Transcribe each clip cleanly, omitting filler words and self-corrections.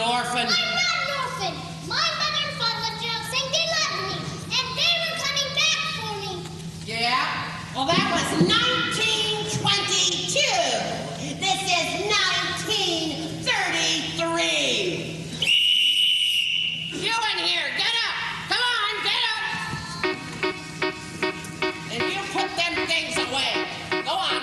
orphan. I'm not an orphan. My mother and father left you out saying they loved me, and they were coming back for me. Yeah? Well, that was 1922. This is 1933. You in here, get up. Come on, get up. And you put them things away. Go on.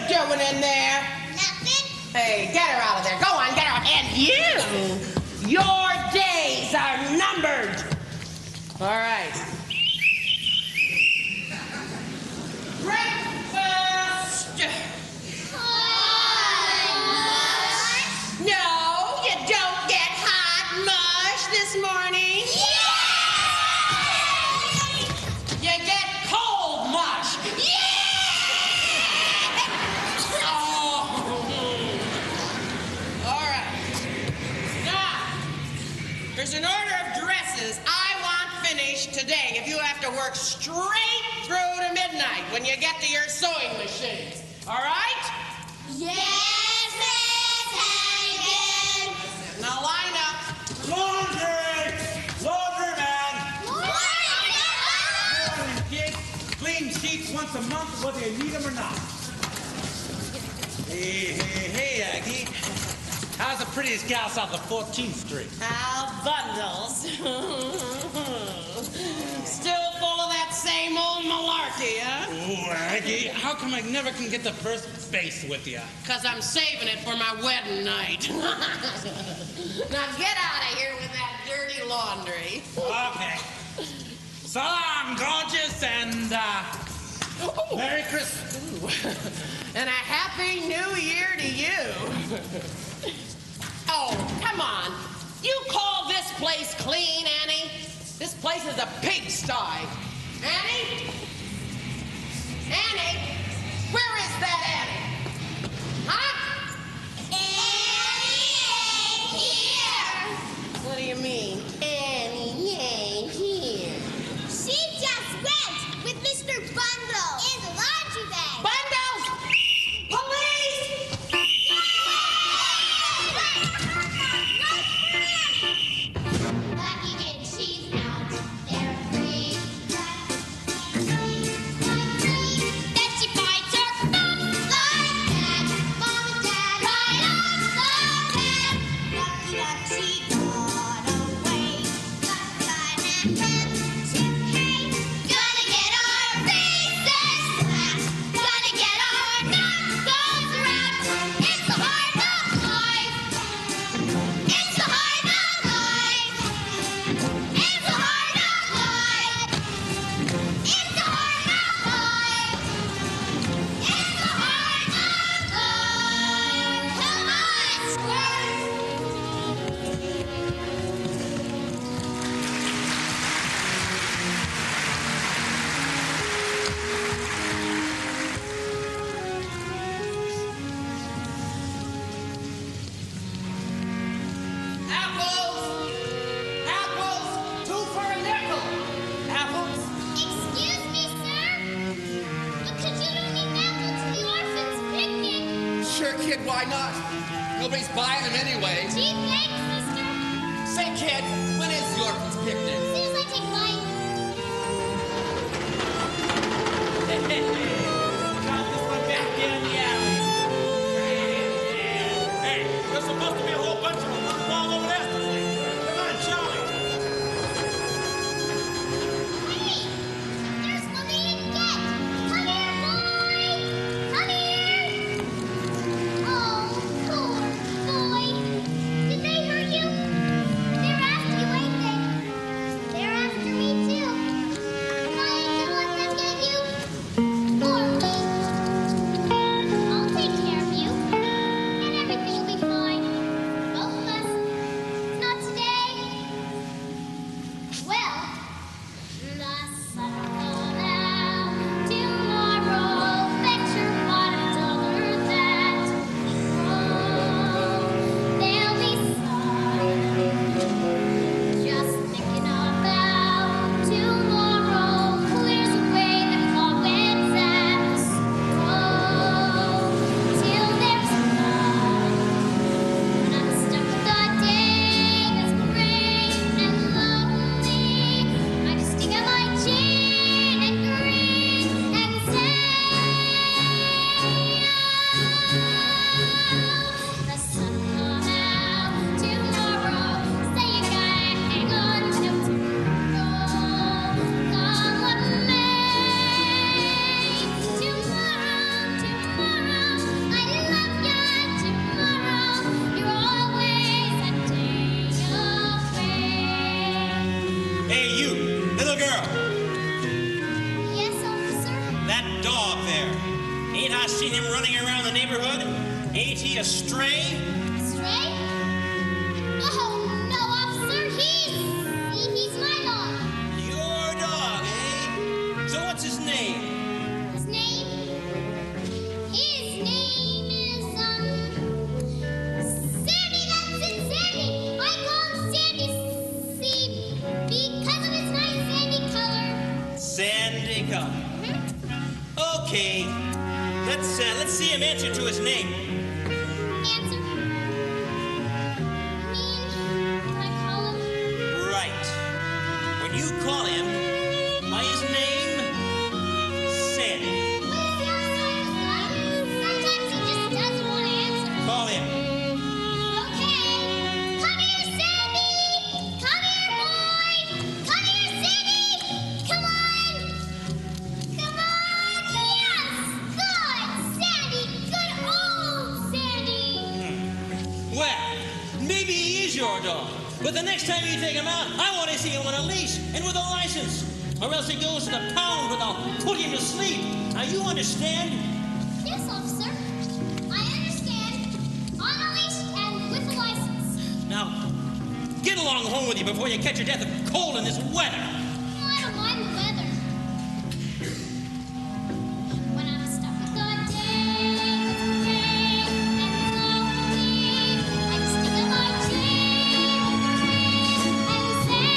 doing in there? Nothing. Hey, get her out of there. Go on, get her out. And you, your days are numbered. All right. Breakfast. No, you don't get hot mush this morning. Yay! You get cold mush. to work straight through to midnight when you get to your sewing machines. All right? Yes, Miss Hannigan. Now line up. Laundry! Laundry man! Morning. Kids, clean sheets once a month, whether you need them or not. Hey, Aggie. How's the prettiest gal south of 14th Street? Al Bundles. Still full of that same old malarkey, huh? Oh, Aggie, how come I never can get to first base with you? Because I'm saving it for my wedding night. Now get out of here with that dirty laundry. Okay. So long, gorgeous, and, Merry Christmas. And a Happy New Year to you. Oh, come on. You call this place clean, Annie? This place is a pigsty. Annie? Annie? Where is that Annie? Huh? Annie ain't here. What do you mean? Annie ain't here. She just went with Mr. Bundle in the laundry bag. Bundles! Police! Lucky and she's out. They're free. Then she bites her thumb like that. Mom and Dad right off the bat. Lucky that she got away. Got time and rent to pay. Gonna get our faces slapped. Gonna get our knuckles wrapped. It's a hard knock life. It's a hard knock life. It's a hard knock life. It's a hard knock life. It's a hard knock life. Come on, Apples! Apples! 2 for a nickel! Apples! Excuse me, sir. But could you donate an apple to the orphans' picnic? Sure, kid, why not? Nobody's buying them anyway. Gee, thanks, mister. Say, kid, when is the orphan's picnic? As soon as I take mine. Got this one back in the alley. Hey, there's supposed to be a whole bunch of them all over there. Come on, Charlie. Hey, there's one they didn't get. Come here, boy. Come here. Oh, poor boy. Did they hurt you? They're after you, ain't they? They're after me, too. Am I to let them get you? Or me? I'll take care of you. And everything will be fine. Both of us. Not today. Well, the sun will come out tomorrow. Bet your $1 that there'll be sun. Just thinking about tomorrow clears away the cobwebs and the snow. Till there's none. I'm stuck with a day that's gray and lonely. I just stick out my chin and grin and say, the sun will come out tomorrow. Say you gotta hang on till tomorrow. Come what may. Tomorrow, I love ya. Tomorrow, you're always a day away. Hey, you, little girl. Yes, officer. That dog there. Ain't I seen him running around the neighborhood? Ain't he a stray? Stray? Oh no, officer. He's my dog. Your dog, eh? So what's his name? His name is Sandy. That's it, Sandy. I call him Sandy. See, because of his nice sandy color. Let's see him answer to his name. Answer. You mean, can I call him? Right. When you call him by his name, Sandy. Sometimes he just doesn't want to answer. Call him. Okay. Come here, Sandy. Come here, boy. Come here, Sandy. Come on. Come on. Yes. Good, Sandy. Good old Sandy. Well, maybe he is your dog. But the next time you take him out, I want to see him on a leash and with a license. Or else he goes to the pound where they'll put him to sleep. Now, you understand? Yes, officer. I understand. On a leash and with a license. Now, get along home with you before you catch your death of cold in this weather. I don't mind the weather. When I'm stuck with the day, and it's lonely, I just stick in my chain and say,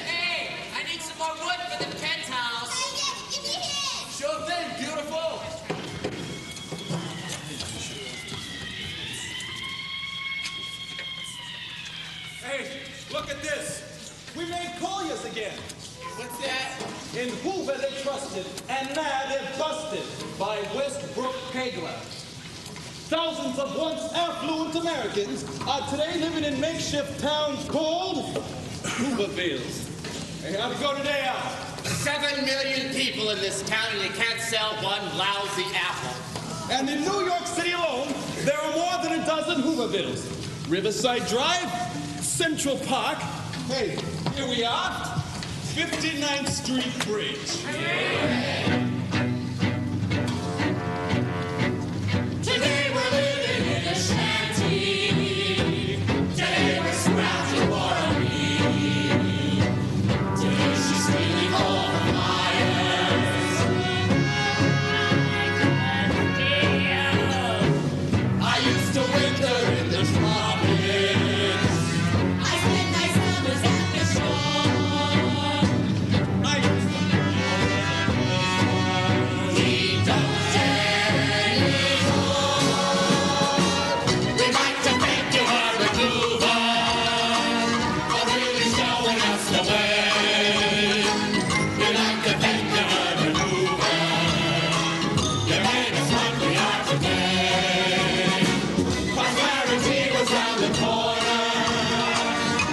Hey, I need some more wood for the penthouse. give me a hand. Sure thing, beautiful. Hey, look at this. We made colliers again. What's that? In Hoover they trusted, and now they're busted by Westbrook Pegler. Thousands of once affluent Americans are today living in makeshift towns called Hoovervilles. Hey, how'd it go today, Al? 7 million people in this town, and you can't sell one lousy apple. And in New York City alone, there are more than a dozen Hoovervilles. Riverside Drive, Central Park. Hey, here we are, 59th Street Bridge. Today we're living in a shanty. Today we're scrounging for a meal. Today she's stealing all the fires. I used to winter in the tropics. I spent my summers at the shore. I used to We don't dare anymore. We'd like to thank you, Herbert Hoover, for really showing us the way. We'd like to thank you, Herbert Hoover. You made us what we are today. Prosperity was round the corner,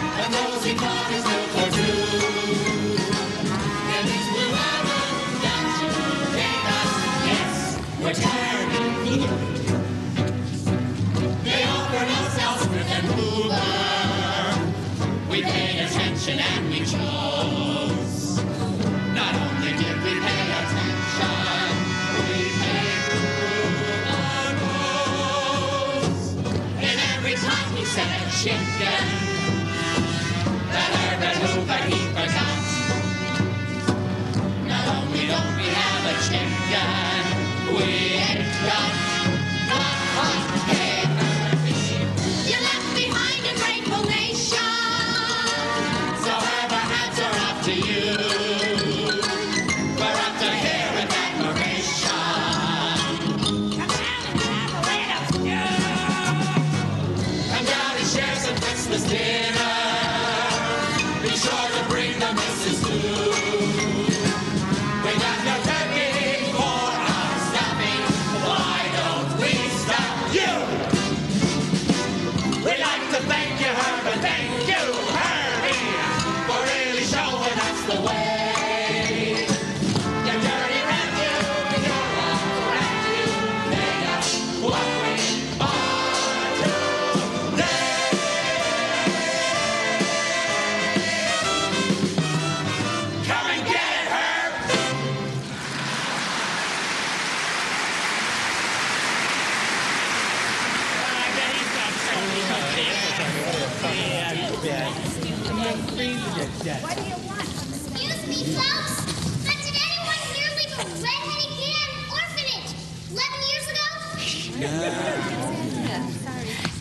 and those economies built for two. And these blue islands that you gave us, yes, we're turning blue. They offered us Ellsworth and Hoover. We paid attention and we chose. Not only did we pay attention, we paid through our nose. And every time we said a chicken, that Herbert Hoover he forgot. Not only don't we have a chicken, we ain't got a hot cake. You left behind a grateful nation, so our hats are off to you. We're up to here with admiration. Come down and share some Christmas dinner. Be sure to bring the missus too. We got no been freezing to death. What do you want? Excuse me, folks. But did anyone here leave a red-headed kid at an orphanage 11 years ago?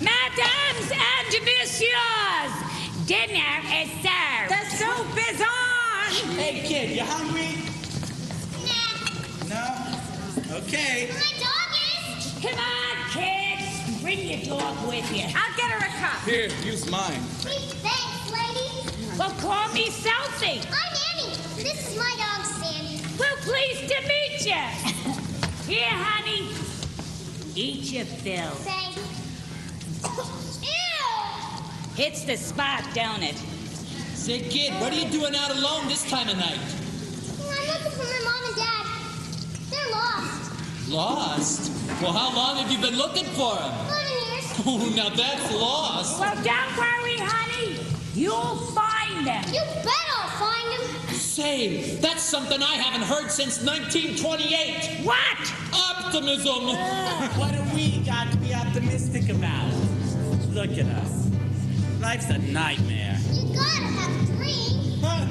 Mesdames and messieurs, dinner is served. The soup is on. Hey, kid, you hungry? Nah. No? Okay. My dog is. Come on, kids. Bring your dog with you. I'll get her a cup. Here, use mine. Thanks, lady. Well, call me Selfie. I'm Annie. This is my dog, Sandy. Well, pleased to meet you. Here, honey. Eat your fill. Thanks. Ew! Hits the spot, don't it? Say, kid, what are you doing out alone this time of night? I'm looking for my mom and dad. They're lost. Lost? Well, how long have you been looking for them? 11 years. Oh, now that's lost. Well, don't worry, honey. You'll find them. You bet I'll find them. Say, that's something I haven't heard since 1928. What? Optimism. What do we got to be optimistic about? Look at us. Life's a nightmare. You gotta have a dream. Huh?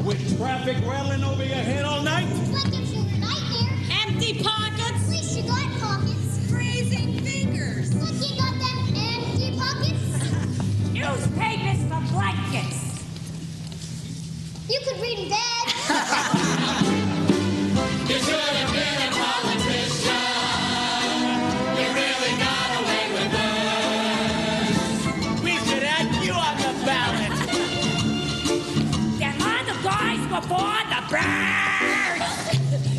With traffic rattling over your head all night? What gives you a nightmare? Empty pockets? At least you got pockets. Freezing fingers. Look, you got them empty pockets. Newspapers for blankets. You could read in bed. You should have been a politician. You really got away with murder. We should add you on the ballot. Them other guys before the birds.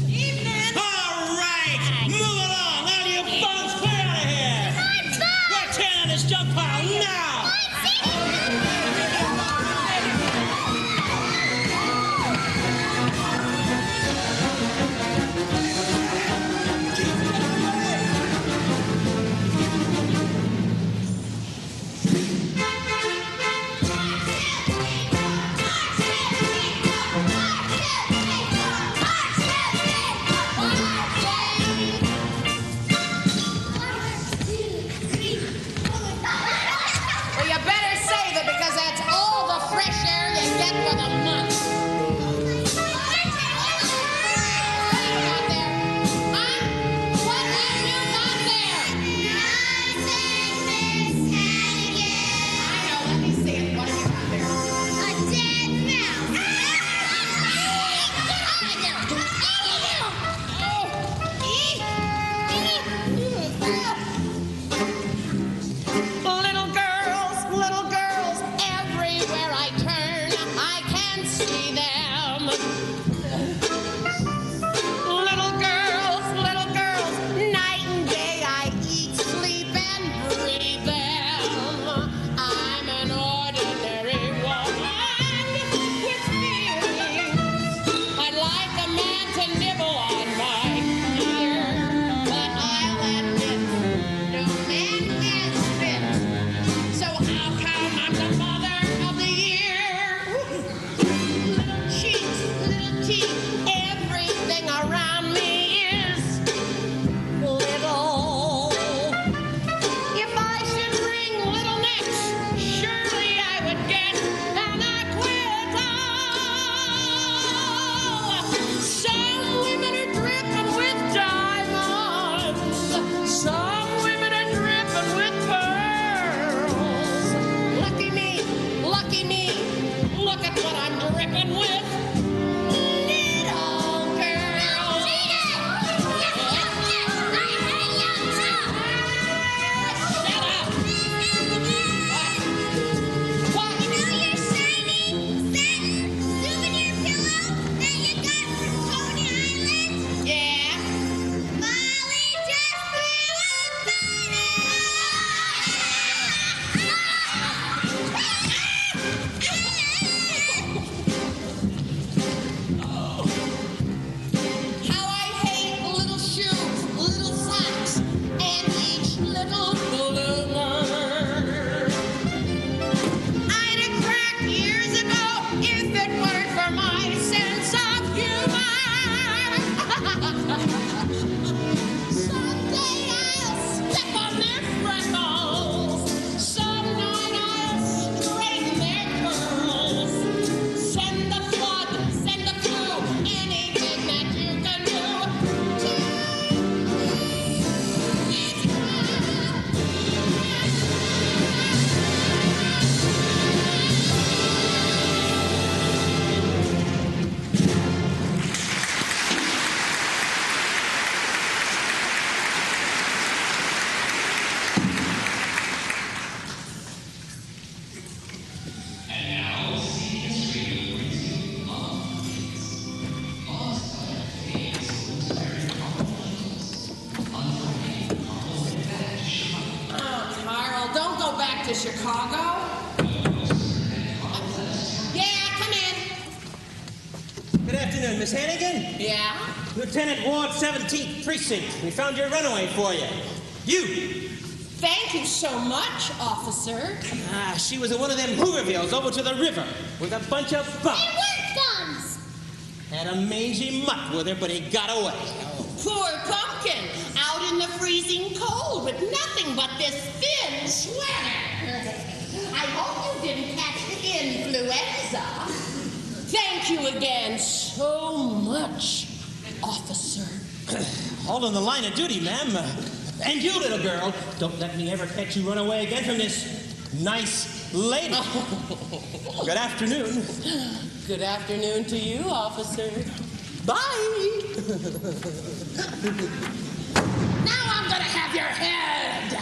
Evening. All right, move along. All you bums, clear out of here. I'm back. We're tearing this junk pile now. afternoon, Miss Hannigan. Yeah? Lieutenant Ward, 17th Precinct. We found your runaway for you. You! Thank you so much, officer. Ah, she was in one of them Hoovervilles over to the river with a bunch of bums. They weren't bums. Had a mangy mutt with her, but he got away. Poor pumpkin, out in the freezing cold with nothing but this thin sweater. I hope you didn't catch the influenza. Thank you again so much, officer. All on the line of duty, ma'am. And you, little girl, don't let me ever catch you run away again from this nice lady. Good afternoon. Good afternoon to you, officer. Bye. Now I'm gonna have your head.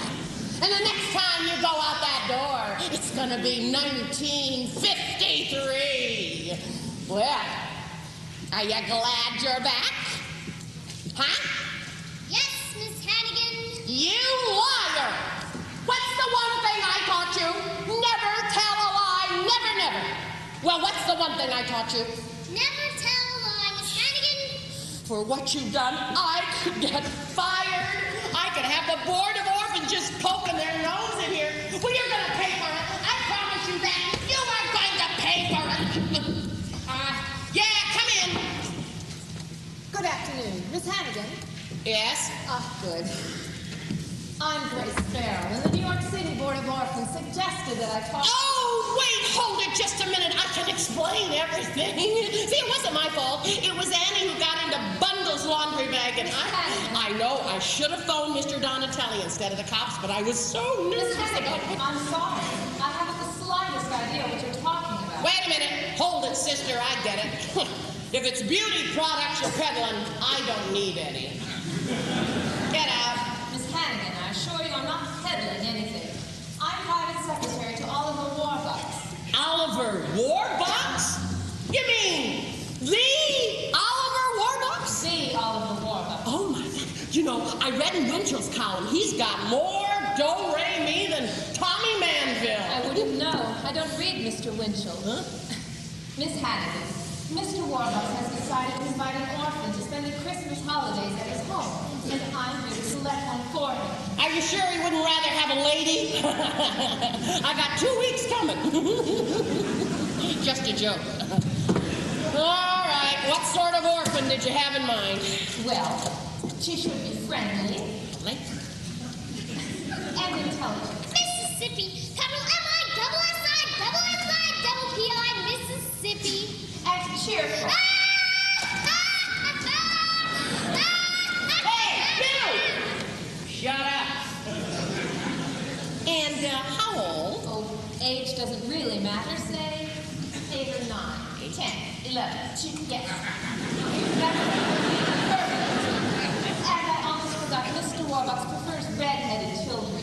And the next time you go out that door, it's gonna be 1953. Well, are you glad you're back? Huh? Yes, Miss Hannigan. You liar! What's the one thing I taught you? Never tell a lie, never, never. Well, what's the one thing I taught you? Never tell a lie, Miss Hannigan. For what you've done, I could get fired. I could have the Board of Orphans just poking their nose in here. Well, you're going to pay for it. I promise you that. You are going to pay for it. Yeah, come in. Good afternoon. Miss Hannigan? Yes? Good. I'm Grace Farrell, and the New York City Board of Orphans suggested that I talk... Oh, wait, hold it just a minute. I can explain everything. See, it wasn't my fault. It was Annie who got into Bundle's laundry bag, and I know I should have phoned Mr. Donatelli instead of the cops, but I was so Miss nervous about Hannigan, I'm sorry. I haven't the slightest idea what you're talking about. Wait a minute. Hold it, sister. I get it. If it's beauty products you're peddling, I don't need any. Get out. Miss Hannigan, I assure you I'm not peddling anything. I'm private secretary to Oliver Warbucks. Oliver Warbucks? You mean the Oliver Warbucks? The Oliver Warbucks. Oh, my God. You know, I read in Winchell's column, he's got more do-re-mi than Tommy Manville. I wouldn't know. I don't read Mr. Winchell. Huh? Miss Hannigan, Mr. Warbucks has decided to invite an orphan to spend the Christmas holidays at his home, and I'm here to select one for him. Are you sure he wouldn't rather have a lady? I got 2 weeks coming. Just a joke. All right, what sort of orphan did you have in mind? Well, she should be friendly and intelligent. Mississippi. Capital M-I-double-S-I, double P-I, Mississippi. And cheerful. Hey, you! Shut up. And how old? Oh, age doesn't really matter. Say 8 or 9, 10, 11. Yes. And I almost forgot, Mr. Warbucks prefers red-headed children.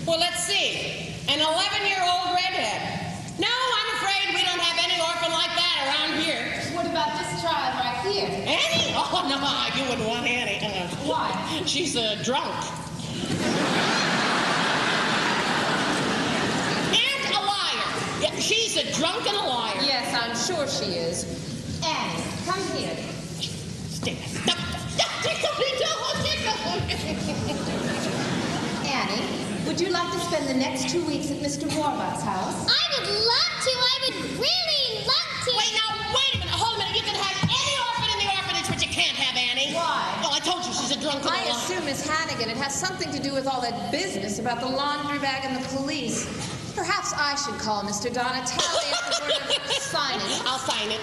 Well, let's see. An 11-year-old redhead. No, I'm afraid we don't have any orphan like that around here. What about this child right here? Annie? Oh, no, you wouldn't want Annie. Why? She's a drunk. And a liar. Yeah, she's a drunk and a liar. Yes, I'm sure she is. Annie, come here. Stay. No, tickle me, Annie, would you like to spend the next 2 weeks at Mr. Warbucks' house? I would love to. I would really love to. Wait a minute. Hold a minute. You can have any orphan in the orphanage, but you can't have Annie. Why? Well, I told you she's a drunk and a I liar. assume, Miss Hannigan, it has something to do with all that business about the laundry bag and the police. Perhaps I should call Mr. Donatelli if the word of sign it. I'll sign it.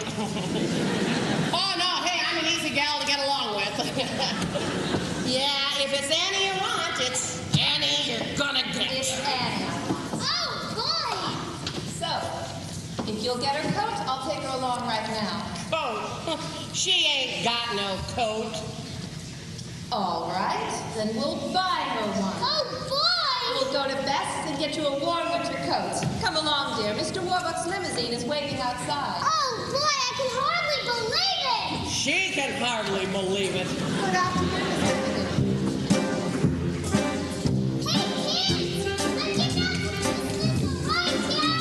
Oh, no. Hey, I'm an easy gal to get along with. Yeah, if it's Annie you want, it's Annie you're gonna get. It's Annie. Oh, boy. So, if you'll get her coat, I'll take her along right now. Coat? She ain't got no coat. All right, then we'll buy her one. Oh, boy. We'll go to Best's and get you a warm winter coat. Come along, dear. Mr. Warbucks' limousine is waiting outside. Oh, boy, I can hardly believe it. She can hardly believe it. Good afternoon, Miss Hannigan. Hey, kids, let's get down to the lights, yeah.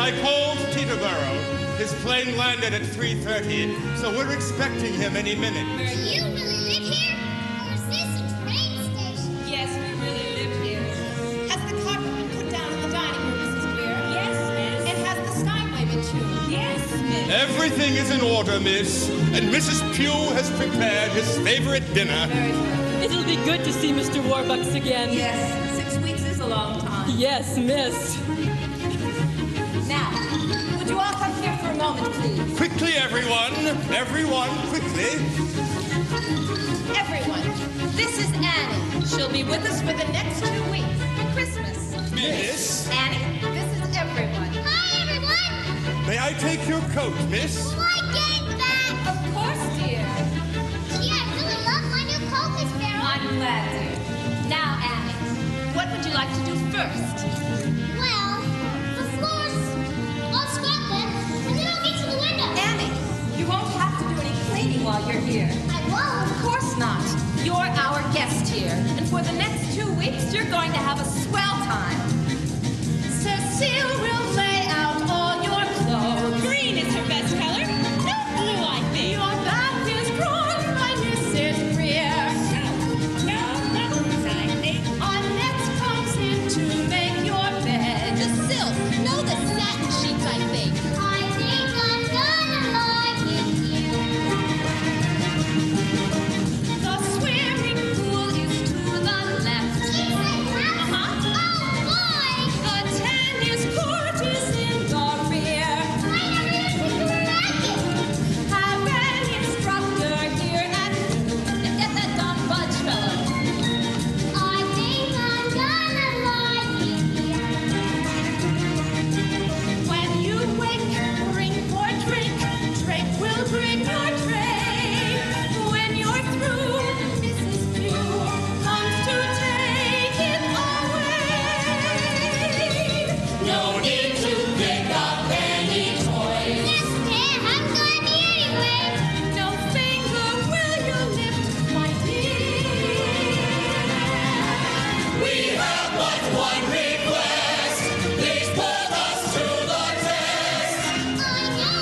I called Peterborough. His plane landed at 3:30, so we're expecting him any minute. Do you really live here? Or is this a train station? Yes, we really live here. Has the carpet been put down in the dining room, Mrs. Greer? Yes, miss. And has the Steinway been tuned? Yes, miss. Everything is in order, miss, and Mrs. Pugh has prepared his favorite dinner. Very good. It'll be good to see Mr. Warbucks again. Yes, 6 weeks is a long time. Yes, miss. Now, would you all come here for a moment, please? Quickly, everyone. Everyone, quickly. Everyone, this is Annie. She'll be with us for the next 2 weeks for Christmas. Miss, Annie, this is everyone. Hi, everyone. may I take your coat, miss? Will I get that? Of course, dear. Gee, I really love my new coat, Miss Merrill. I'm glad, dear. Now, Annie, what would you like to do first? Well, the floors. I'll scrub them, and then I'll get to the window. Annie, you won't have to do any cleaning while you're here. I won't. Of course not. You're our guest here, and for the next 2 weeks, you're going to have a swell time. Cecile will lay out all your clothes. Green is her best color. No blue, I think. Your bath is drawn by Mrs. Greer. No ruffles, I think. Annette comes in to make your bed. The silk. No, the satin sheets, I think. I think I'm gonna like it here. The swimming pool is to the left. Oh, boy. The tennis court is in the rear. I never used to like it. Have an instructor here at noon. And get that dumb budge fellow. I think I'm gonna like it here. When you wake, bring your drink. Drink will bring your tray. When you're through, Mrs. Pugh comes to take it away. No need to pick up any toys. Yes, Dad, I'm gonna be anyway. No finger will you lift, my dear. We have but one request. Please put us to the test. I know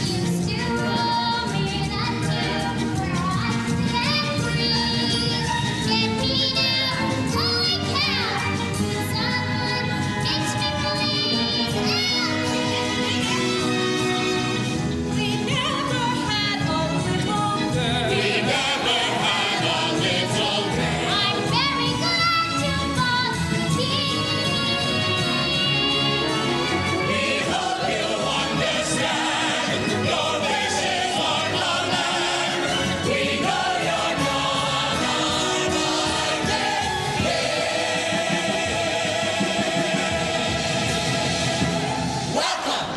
used to roam near the tube where I set free. Get me now, holy cow! Someone makes me believe. We never had a little girl. We never had a little girl. I'm very glad to volunteer. We hope you understand. Your wishes are no land. We know you're gonna like it. Welcome.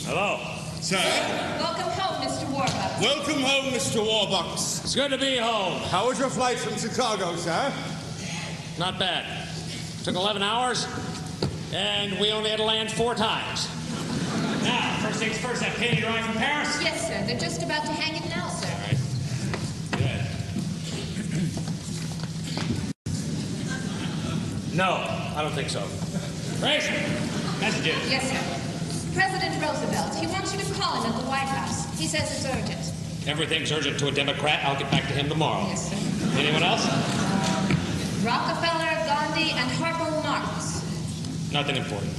Hello. Sir, Welcome home, Mr. Warbucks. welcome home, Mr. Warbucks. It's good to be home. How was your flight from Chicago, sir? Not bad. Took 11 hours, and we only had to land 4 times. Now, first things first, that painting drawing from Paris? Yes, sir. They're just about to hang it now, sir. Good. No, I don't think so. Grace, messages. Yes, sir. President Roosevelt, he wants you to call him at the White House. He says it's urgent. Everything's urgent to a Democrat. I'll get back to him tomorrow. Yes, sir. Anyone else? Rockefeller, Gandhi, and Harpo Marx. Nothing important.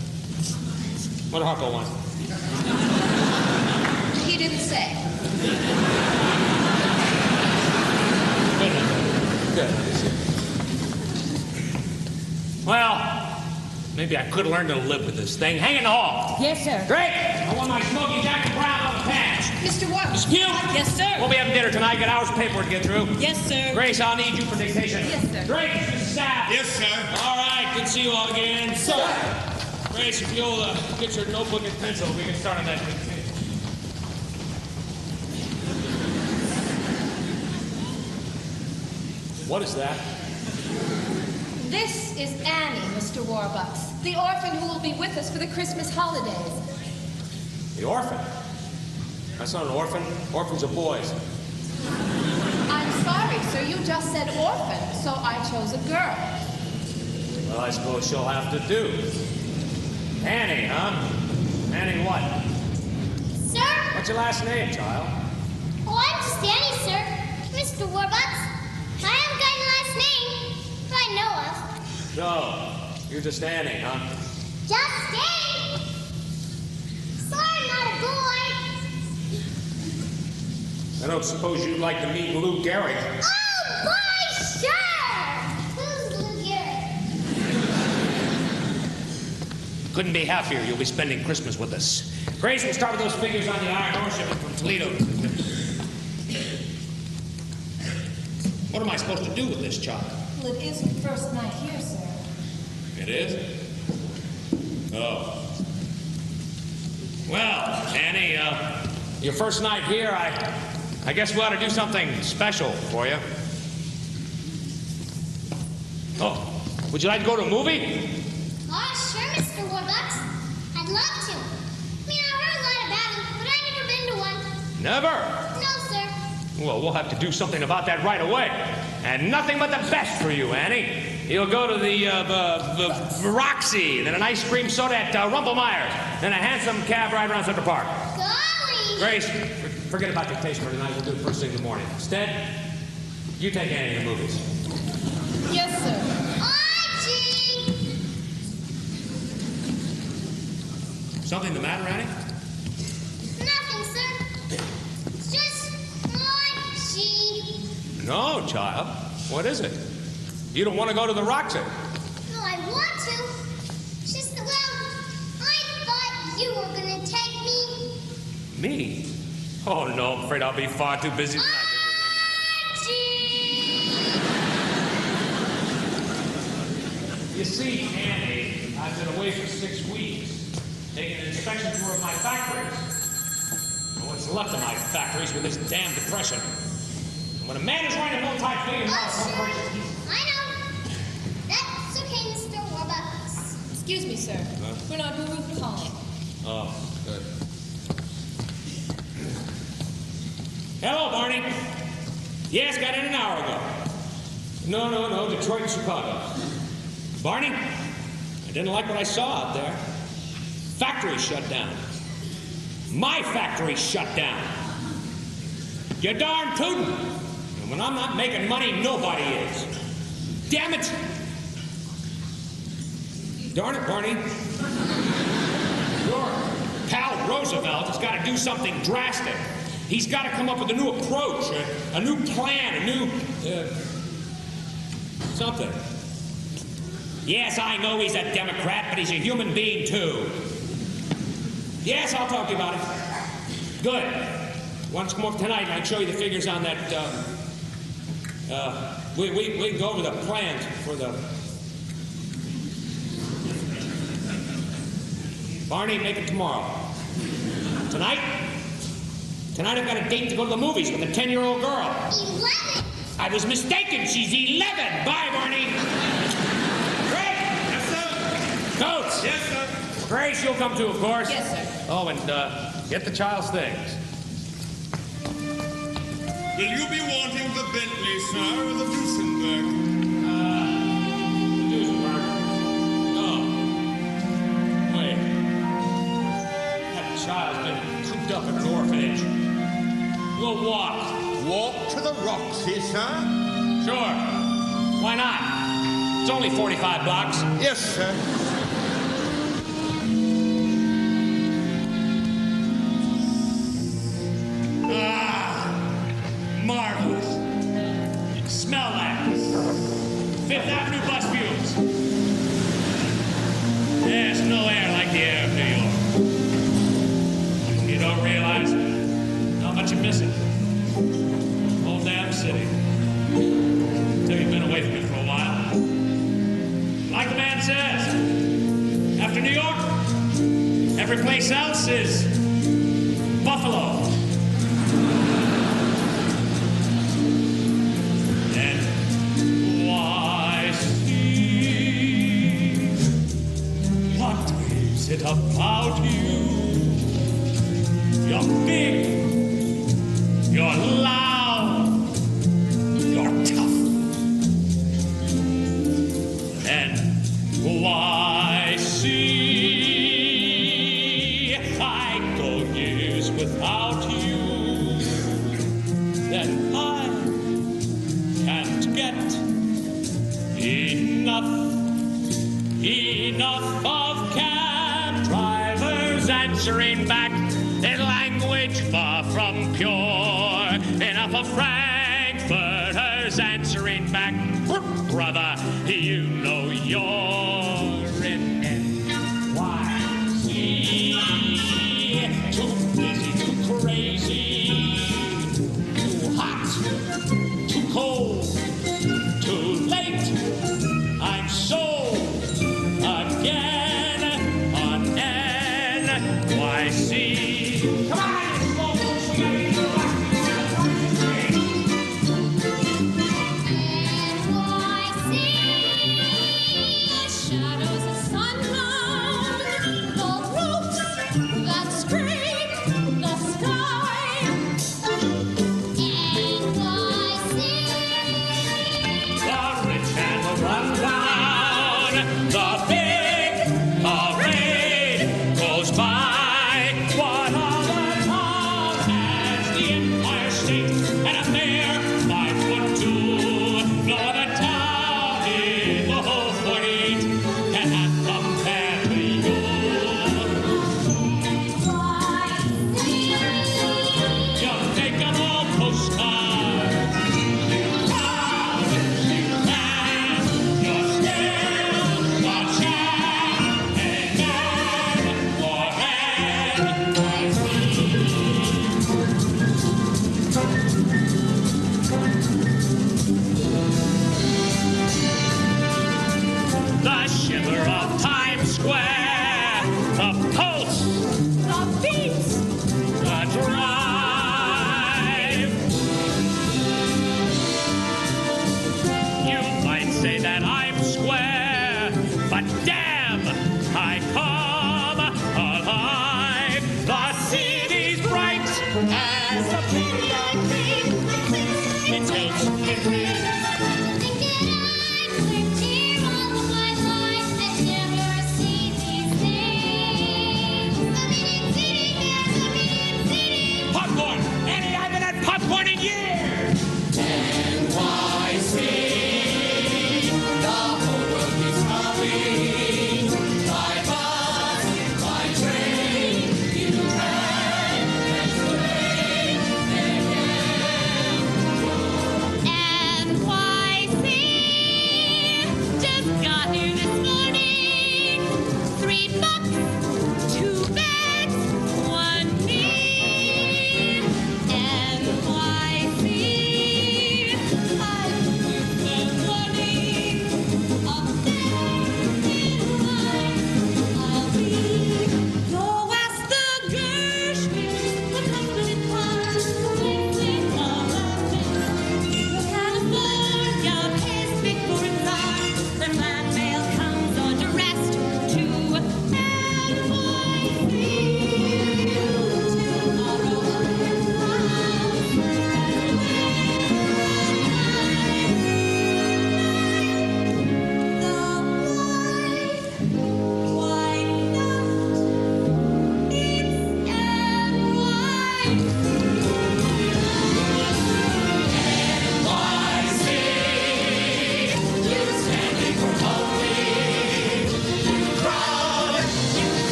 What did Harpo want? He didn't say. Good. Well, maybe I could learn to live with this thing. Hang in the hall. Yes, sir. Great. I want my smoking jacket brown on the pants. Mr. Warbucks. Excuse? Yes, sir. We'll be having dinner tonight. Got hours of paperwork to get through. Yes, sir. Grace, I'll need you for dictation. Yes, sir. Grace, Mr. Staff. Yes, sir. All right, good to see you all again. Sir. Grace, if you'll get your notebook and pencil, we can start on that dictation. What is that? This is Annie, Mr. Warbucks, the orphan who will be with us for the Christmas holidays. The orphan? That's not an orphan. Orphans are boys. I'm sorry, sir. You just said orphan, so I chose a girl. Well, I suppose she'll have to do. Annie, huh? Annie what? Sir? What's your last name, child? Oh, I'm just Annie, sir. Mr. Warbucks. I haven't got a last name that I know of. No, you're just Annie, huh? Just Annie. Sorry, I'm not a boy. I don't suppose you'd like to meet Lou Gehrig. Oh, boy, sure. Who's Lou Gehrig? Couldn't be happier you'll be spending Christmas with us. Grace, we'll start with those figures on the iron ore shipment from Toledo. What am I supposed to do with this child? Well, it is your first night here, sir. It is? Oh. Well, Annie, your first night here, I guess we ought to do something special for you. Oh, would you like to go to a movie? Oh, sure, Mr. Warbucks. I'd love to. I mean, I heard a lot about them, but I've never been to one. Never? No, sir. Well, we'll have to do something about that right away. And nothing but the best for you, Annie. You'll go to the Roxy, then an ice cream soda at Rumpelmeyer's, then a handsome cab ride around Central Park. Golly! Grace, forget about dictation for tonight. We'll do it first thing in the morning. Instead, you take Annie to the movies. Yes, sir. Archie! Something the matter, Annie? Nothing, sir. It's just Archie. No, child. What is it? You don't want to go to the Roxy. No, I want to. Just, well, I thought you were going to take me. Me? Oh, no, I'm afraid I'll be far too busy tonight. You see, Annie, I've been away for 6 weeks, taking an inspection tour of my factories. And what's left of my factories with this damn depression. And when a man is running a multi-billion-dollar corporation, he's... I know. That's okay, Mr. Warbucks. Excuse me, sir. Bernard Baruch calling. Oh, good. Hello, Barney. Yes, got in an hour ago. No, Detroit and Chicago. Barney, I didn't like what I saw out there. Factory shut down. My factory shut down. You're darn tootin'. And when I'm not making money, nobody is. Damn it! Darn it, Barney. Your pal Roosevelt has got to do something drastic. He's got to come up with a new approach, a new plan, a new... something. Yes, I know he's a Democrat, but he's a human being, too. Yes, I'll talk to you about it. Good. Why don't you come over tonight and I can show you the figures on that, we can go over the plans for the... Barney, make it tomorrow. Tonight? Tonight I've got a date to go to the movies with a 10-year-old girl. 11? I was mistaken. She's 11. Bye, Barney. Coates! Yes, sir. Grace, you'll come too, of course. Yes, sir. Oh, and get the child's things. Will you be wanting the Bentley, sir, or the Duesenberg? Duesenberg. Oh. Wait. That child's been cooped up in an orphanage. We'll walk. Walk to the Roxy, sir? Sure. Why not? It's only 45 blocks. Yes, sir. Marvelous. Smell that. Fifth Avenue bus fumes. There's no air like the air of New York. You don't realize how much you miss it. Whole damn city. Until you've been away from it for a while. Like the man says, after New York, every place else is Buffalo. that I can't get enough of cab drivers answering back in language far from pure. Enough of frankfurters answering back, brother, you know you're in NYC. Too busy, too crazy, too hot, too cold, too late. I'm sold again on NYC. Come on, folks, we gotta get you back. The shadows of sunlight, the roofs that scream, the sky. NYC. The rich and the rundown, the big parade goes by. What other town has the Empire State and a mayor 5'2"? No other town in the whole 48 can have compare to you. You make 'em all postcards. You proud, you can, you're still the champion for NYC. The shiver of Times Square, the pulse, The beats. the drive. You might say that I'm square, but damn, I come alive. The city's bright as a pinlight beam. It tilts, it reads. Thinking I've lived here all of my life and never seen these things. Something city. Popcorn! Annie, I haven't had popcorn in years! NYC, the whole world keeps coming. By bus, by train, you can explain again.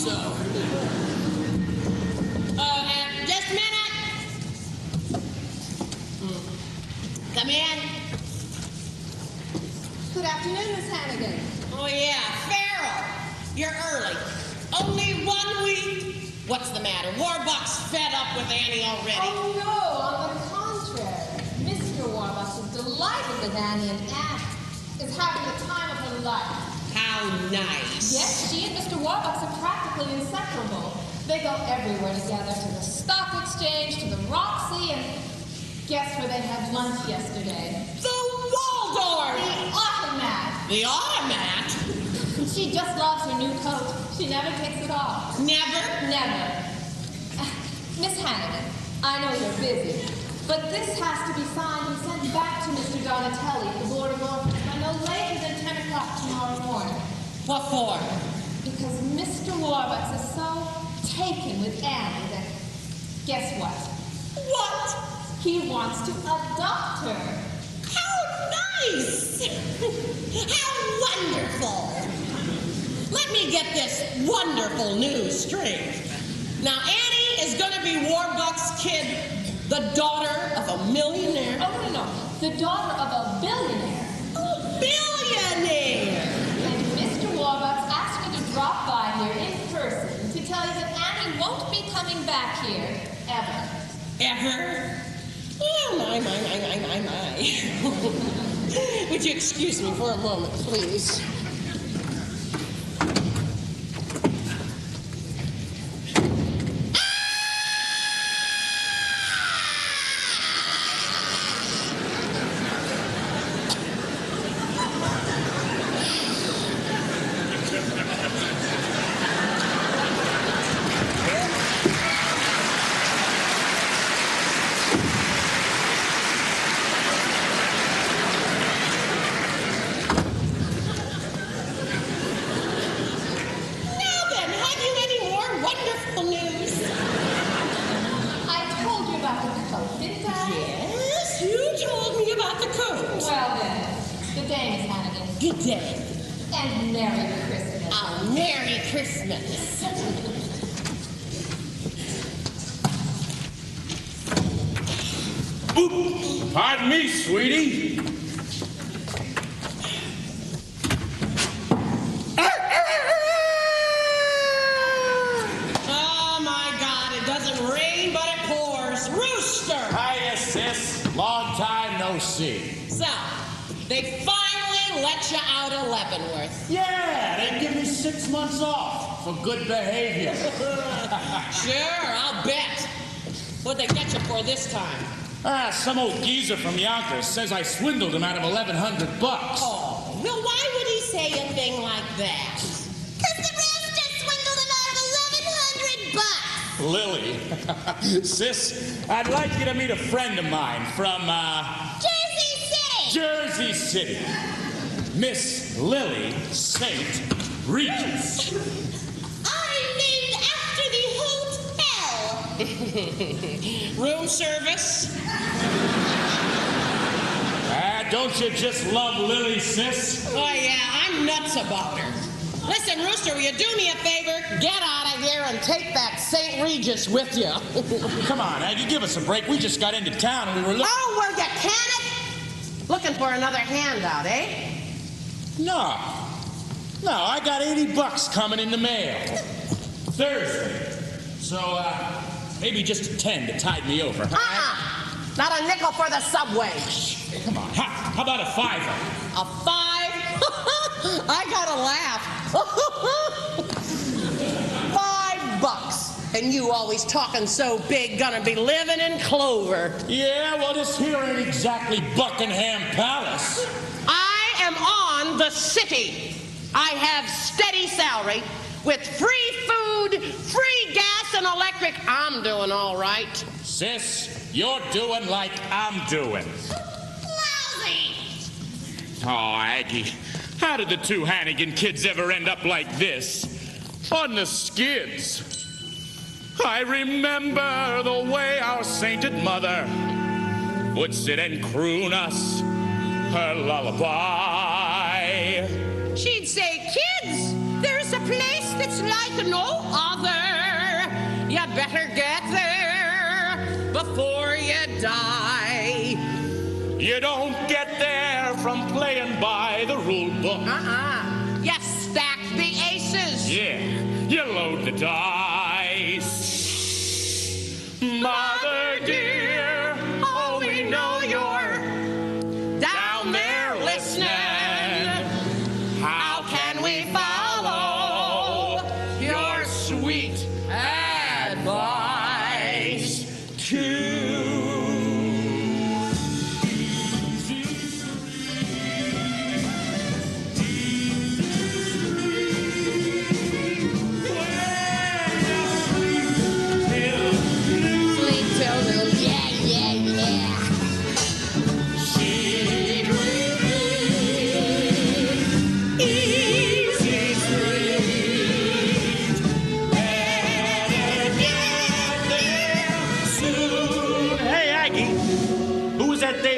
so. Just a minute. Come in. Good afternoon, Miss Hannigan. Oh, yeah, Farrell. You're early. Only 1 week. What's the matter? Warbucks fed up with Annie already. Oh, no, on the contrary. Mr. Warbucks is delighted with Annie, and Annie is having the time of her life. How nice. Yes, she and Mr. Warbucks are practically inseparable. They go everywhere together, to the stock exchange, to the Roxy, and guess where they had lunch yesterday? The Waldorf! The Automat. The Automat? She just loves her new coat. She never takes it off. Never? Never. Miss Hannigan, I know you're busy, but this has to be signed and sent back to Mr. Donatelli at the Board of Orphans by no later than 10 o'clock tomorrow morning. What for? Because Mr. Warbucks is so taken with Annie that, guess what? What? He wants to adopt her. How nice! How wonderful! Let me get this wonderful news straight. Now, Annie is going to be Warbucks' kid, the daughter of a millionaire. Oh, no. The daughter of a billionaire. A billionaire! And Mr. Warbucks asked me to drop by here in person to tell you that Annie won't be coming back here, ever. Ever? Oh, my. Would you excuse me for a moment, please? Good day. And Merry Christmas. Oh, Merry Christmas. Oop. Pardon me, sweetie. Oh, my God. It doesn't rain, but it pours. Rooster. Hiya, sis. Long time no see. So, they finally let you out of Leavenworth. Yeah, they give me 6 months off for good behavior. Sure, I'll bet. What'd they get you for this time? Some old geezer from Yonkers says I swindled him out of $1,100. Oh, well, why would he say a thing like that? 'Cause the rooster swindled him out of $1,100. Lily. Sis, I'd like you to meet a friend of mine from, Jersey City. Jersey City. Miss Lily St. Regis. I'm named after the hotel. Room service? Don't you just love Lily, sis? Oh, yeah, I'm nuts about her. Listen, Rooster, will you do me a favor? Get out of here and take that St. Regis with you. Come on, Aggie, give us a break. We just got into town and we were looking... Oh, where you can it? Looking for another handout, eh? No, I got $80 coming in the mail. Thursday. So, maybe just a 10 to tide me over. Not a nickel for the subway. Come on. How about a $5? A 5? I gotta laugh. $5. And you always talking so big, gonna be living in clover. Yeah, well, this here ain't exactly Buckingham Palace. I am on the city. I have steady salary with free food, free gas, and electric. I'm doing all right. Sis, you're doing like I'm doing. Lousy. Oh, Aggie, how did the two Hannigan kids ever end up like this? On the skids. I remember the way our sainted mother would sit and croon us her lullaby. She'd say, kids, there's a place It's like no other. You better get there before you die. You don't get there from playing by the rule book. You stack the aces. Yeah, you load the dice. Mother dear, oh, we know you're down there listening. How can we follow your sweet advice to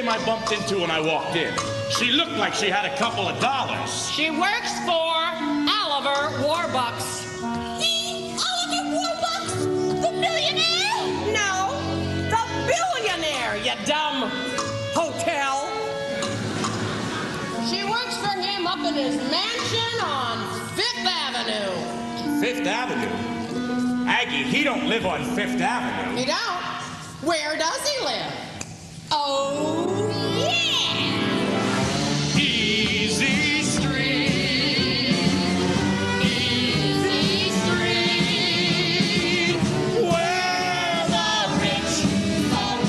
I bumped into when I walked in. She looked like she had a couple of dollars. She works for Oliver Warbucks. Oliver Warbucks, the millionaire? No, the billionaire, you dumb hotel. She works for him up in his mansion on 5th Avenue. 5th Avenue? Aggie, he don't live on 5th Avenue. He don't? Where does he live? Oh, yeah! Easy Street. Easy Street. Where the rich folk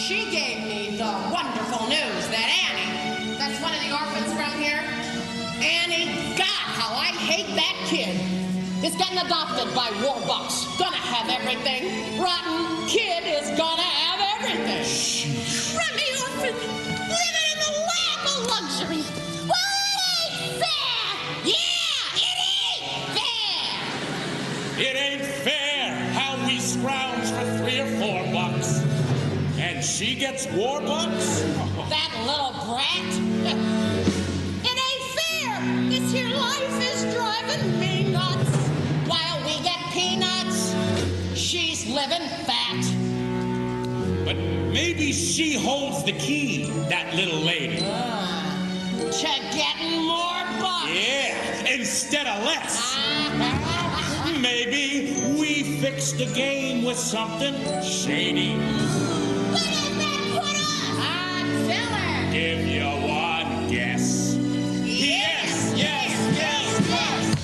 She gave me the wonderful news that Annie, that's one of the orphans around here, Annie, God, how I hate that kid, is getting adopted by Warbucks. Gonna have everything. Rotten kid is gonna have everything. Remy orphan, living in the lap of luxury. Well, it ain't fair. Yeah, it ain't fair. It ain't fair how we scrounge for $3 or $4. And she gets Warbucks? That little brat. It ain't fair. This here life is driving me nuts. While we get peanuts, she's living fat. But maybe she holds the key, that little lady. To getting more bucks. Yeah, instead of less. Maybe we fix the game with something shady. What does that put us? Tell her. Give you one guess. Yes, yes, yes, yes.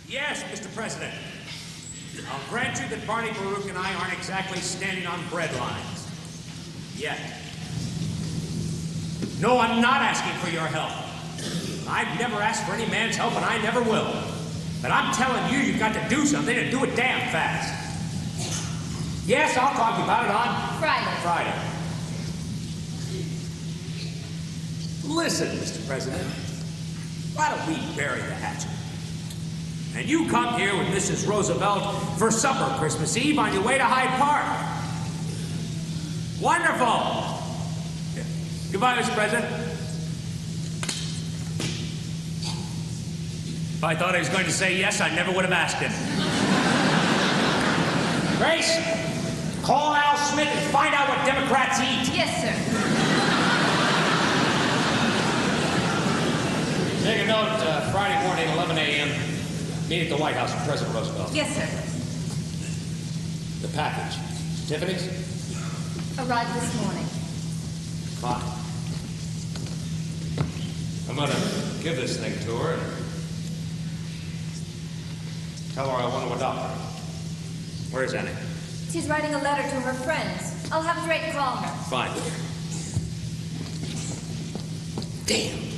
Yes, Mr. President. I'll grant you that Barney Baruch and I aren't exactly standing on bread lines. Yet. No, I'm not asking for your help. I've never asked for any man's help, and I never will. But I'm telling you, you've got to do something and do it damn fast. Yes, I'll talk to you about it on Friday. Listen, Mr. President. Why don't we bury the hatchet? And you come here with Mrs. Roosevelt for supper Christmas Eve on your way to Hyde Park. Wonderful. Goodbye, Mr. President. If I thought he was going to say yes, I never would have asked him. Grace, call Al Smith and find out what Democrats eat. Yes, sir. Take a note, Friday morning, 11 a.m. Meet at the White House with President Roosevelt. Yes, sir. The package. Tiffany's? Arrived this morning. Fine. I'm gonna give this thing to her and tell her I want to adopt her. Where's Annie? She's writing a letter to her friends. I'll have Drake call her. Fine. Damn.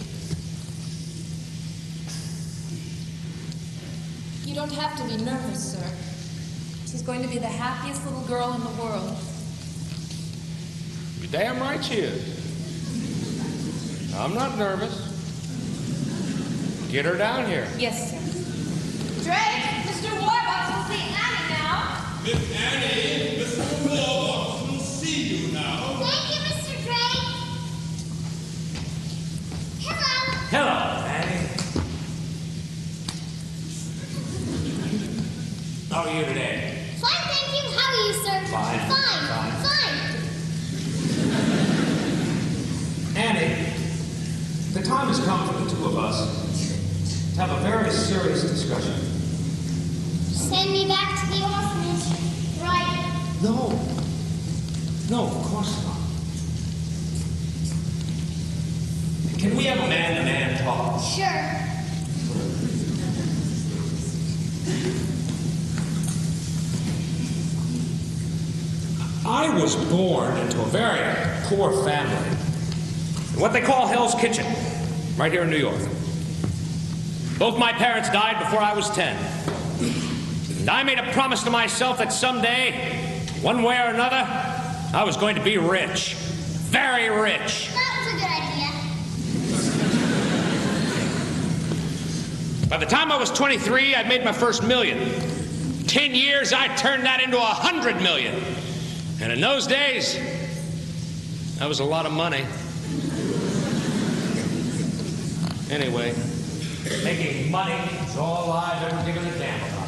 You don't have to be nervous, sir. She's going to be the happiest little girl in the world. You're damn right she is. I'm not nervous. Get her down here. Yes, sir. Drake, Mr. Warbucks will see Annie now. Miss Annie, Mr. Warbucks will see you now. Thank you, Mr. Drake. Hello. Hello, Annie. How are you today? Fine, thank you. How are you, sir? Fine. Fine. Annie, the time has come for the two of us to have a very serious discussion. Send me back to the orphanage. Right. No. No, of course not. Can we have a man-to-man talk? Sure. I was born into a very poor family. In what they call Hell's Kitchen, right here in New York. Both my parents died before I was 10. And I made a promise to myself that someday, one way or another, I was going to be rich. Very rich. That was a good idea. By the time I was 23, I'd made my first million. 10 years, I turned that into 100 million. And in those days, that was a lot of money. Anyway, making money is all I've ever given a damn about.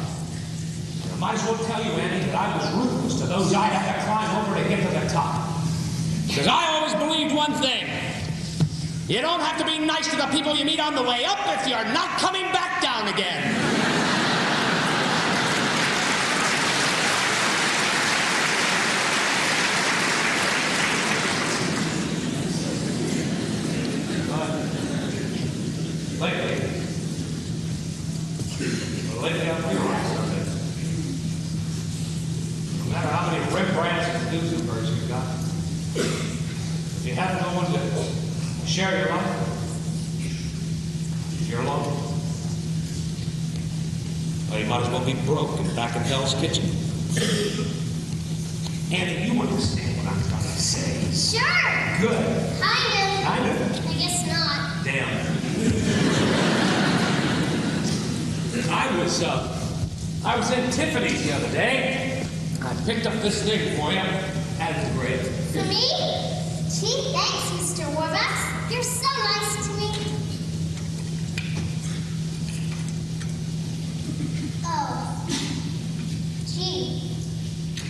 And I might as well tell you, Annie, that I was ruthless to those I'd have to climb over to get to the top. Because I always believed one thing. You don't have to be nice to the people you meet on the way up if you're not coming back down again. Lately, I've realized something. No matter how many Rembrandts and Duesenbergs you've got, if you have no one to share your life, you're alone. Well, you might as well be broke and back in Hell's Kitchen. Annie, you understand what I'm trying to say. Sure. Good. Kind of. I guess not. Damn. I was in Tiffany's the other day. I picked up this thing for you, and it's great. For me? Gee, thanks, Mr. Warbucks. You're so nice to me. Oh. Gee.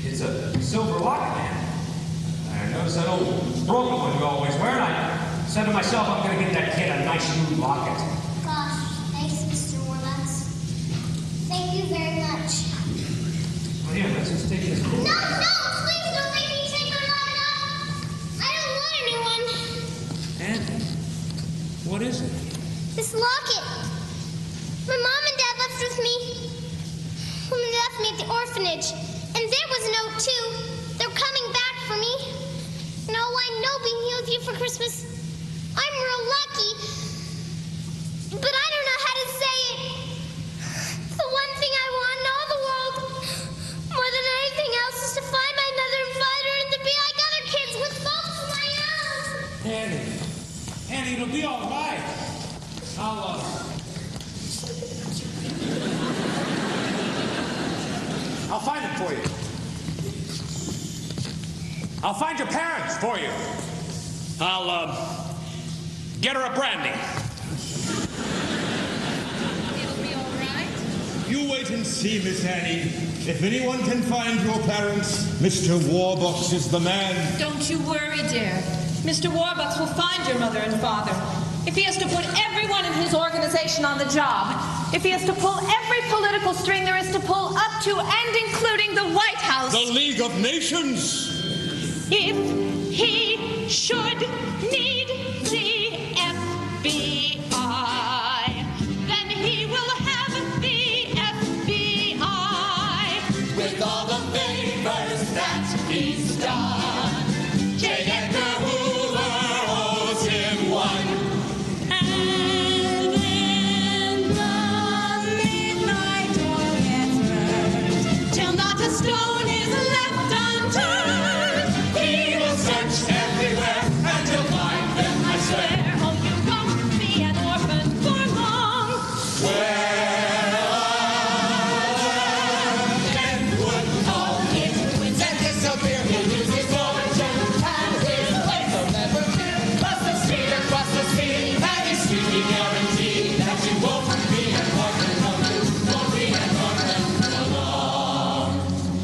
It's a silver locket, man. I noticed that old broken one you always wear, and I said to myself, I'm going to get that kid a nice new locket. Gosh, thanks, Mr. Warbucks. Thank you very much. Well, here, let's just take this. No, please don't make me take my locket off. I don't want a new one. Annie, what is it? This locket. My mom and dad left with me when they left me at the orphanage. And there was a note, too. They're coming back for me. And all I know being here with you for Christmas, I'm real lucky. But I don't know how to say it. The one thing I want in all the world, more than anything else, is to find my mother and father and to be like other kids with folks of my own. Annie, it'll be all right. I'll, find them for you. I'll find your parents for you. I'll, get her a brandy. It'll be all right. You wait and see, Miss Annie. If anyone can find your parents, Mr. Warbucks is the man. Don't you worry, dear. Mr. Warbucks will find your mother and father. If he has to put everyone in his organization on the job, if he has to pull every political string there is to pull up to and including the White House. The League of Nations. If he should need the FBI, then he will have the FBI. With all the favors that he's done, J. Edgar Hoover owes him one. And then the midnight oil gets burned, till not a stone is left unturned. He will search everywhere and he'll find them, I swear. Oh, you won't be an orphan for long. Men would call him twins and disappear. He'll lose his fortune and his place will never fear. Across the street, and he's speaking guaranteed that you won't be an orphan no more. Won't be an orphan no more.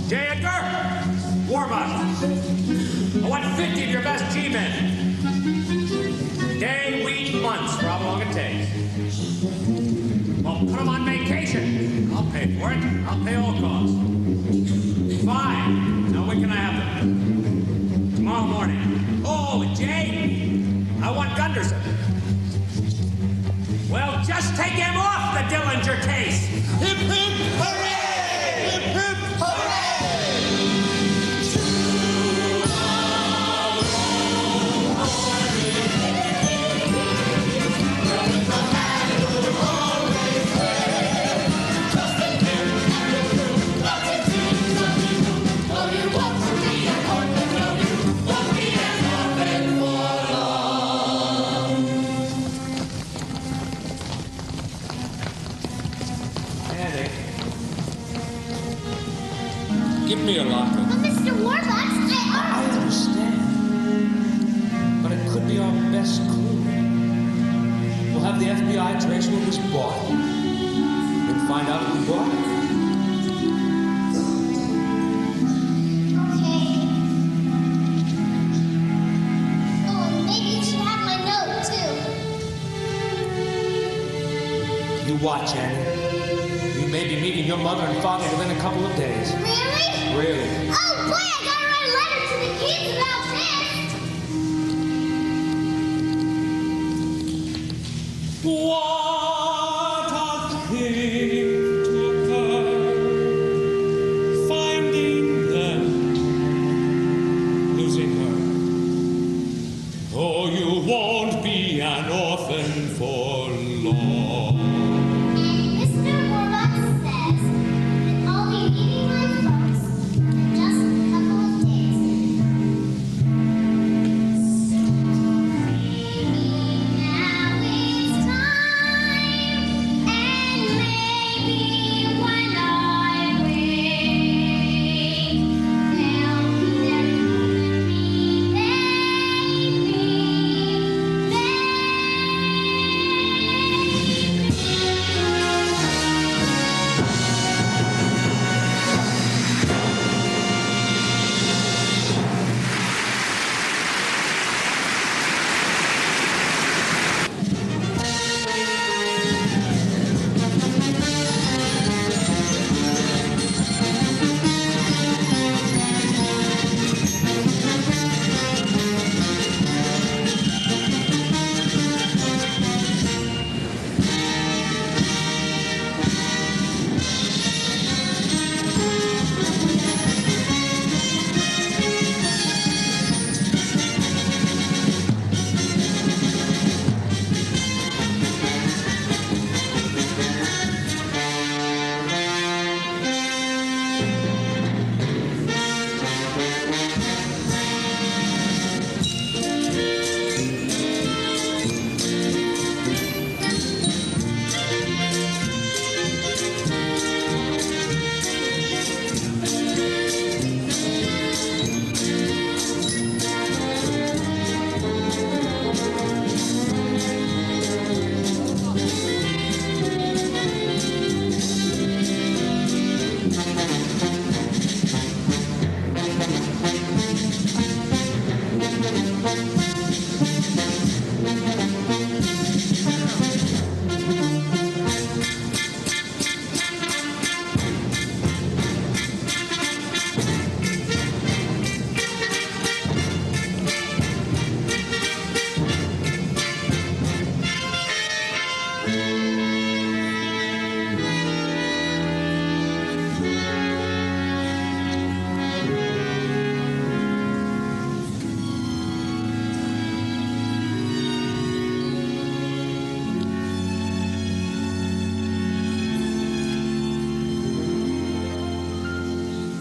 J. Edgar, Warbucks. I want 50 of your best G-men. Day, week, months, for how long it takes. Well, put them on vacation. I'll pay for it. I'll pay all costs. Fine. Now, when can I have them? Tomorrow morning. Oh, Jay, I want Gunderson. Well, just take him off the Dillinger case. Hip, hip, hooray! Hip, hip, Annie. Give me a locker. But Mr. Warbucks, I understand. But it could be our best clue. We'll have the FBI trace what was bought. Then find out who bought it. Okay. Oh, and maybe you should have my note, too. You watch, Annie. You may be meeting your mother and father within a couple of days. Really? Really? Oh, boy, I gotta write a letter to the kids about this. What a thing to occur, finding them, losing her. Oh, you won't be an orphan for long. And Mr. Warbucks says that I'll be meeting my folks in just a couple of days. So maybe now it's time, and maybe when I wake, they'll be there holding me, baby, baby.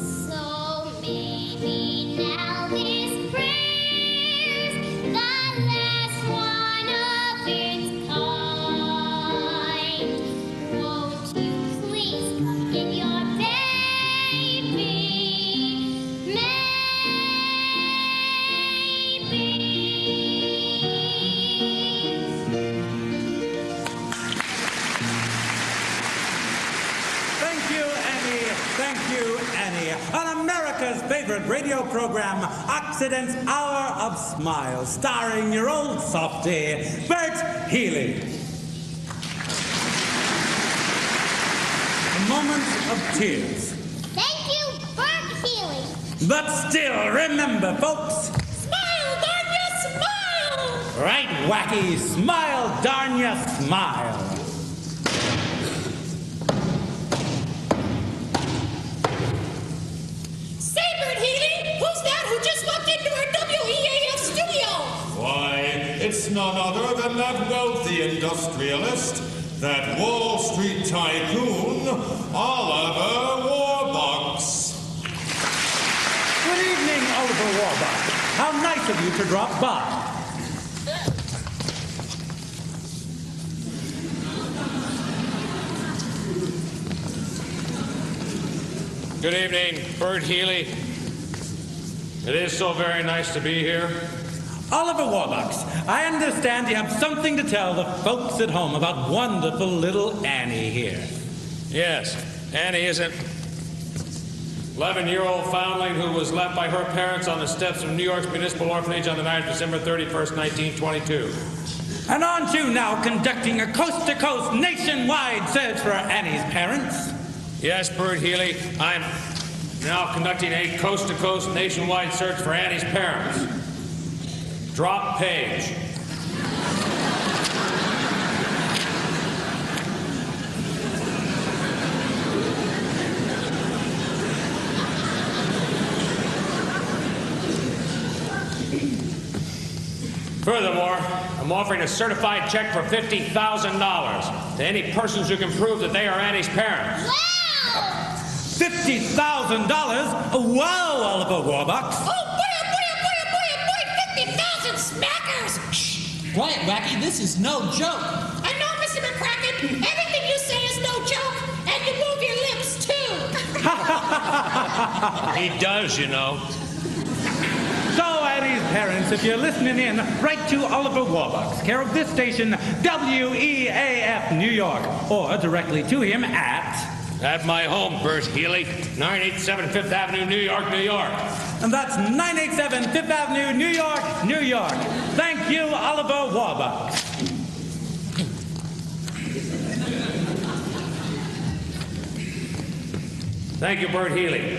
So maybe now this prayer's the last one of its kind. Won't you please come get your baby? Thank you, Annie. Thank you, Annie. On America's favorite radio program, Occident's Hour of Smiles, starring your old softy, Bert Healy. A moment of tears. Thank you, Bert Healy. But still, remember, folks, Smile, darn ya, smile! right, wacky, smile, darn ya, smile. Say, Bert Healy, who's that who just walked into our WEAF studio? Why, it's none other than that wealthy industrialist, that Wall Street tycoon, Oliver Warbucks. Good evening, Oliver Warbuck. How nice of you to drop by. Good evening, Bert Healy. It is so very nice to be here. Oliver Warbucks, I understand you have something to tell the folks at home about wonderful little Annie here. Yes, Annie is an 11-year-old foundling who was left by her parents on the steps of New York's Municipal Orphanage on the night of December 31st, 1922. And aren't you now conducting a coast-to-coast nationwide search for Annie's parents? Yes, Bert Healy, I'm now conducting a coast-to-coast nationwide search for Annie's parents. Drop page. Furthermore, I'm offering a certified check for $50,000 to any persons who can prove that they are Annie's parents. $50,000? Wow, Oliver Warbucks. Oh, boy, 50,000 smackers! Shh! Quiet, Wacky, this is no joke. I know, Mr. McCracken. Everything you say is no joke, and you move your lips, too. He does, you know. So, Annie's parents, if you're listening in, write to Oliver Warbucks, care of this station, WEAF New York, or directly to him at my home, Bert Healy, 987 Fifth Avenue, New York, New York. And that's 987 Fifth Avenue, New York, New York. Thank you, Oliver Warbucks. Thank you, Bert Healy.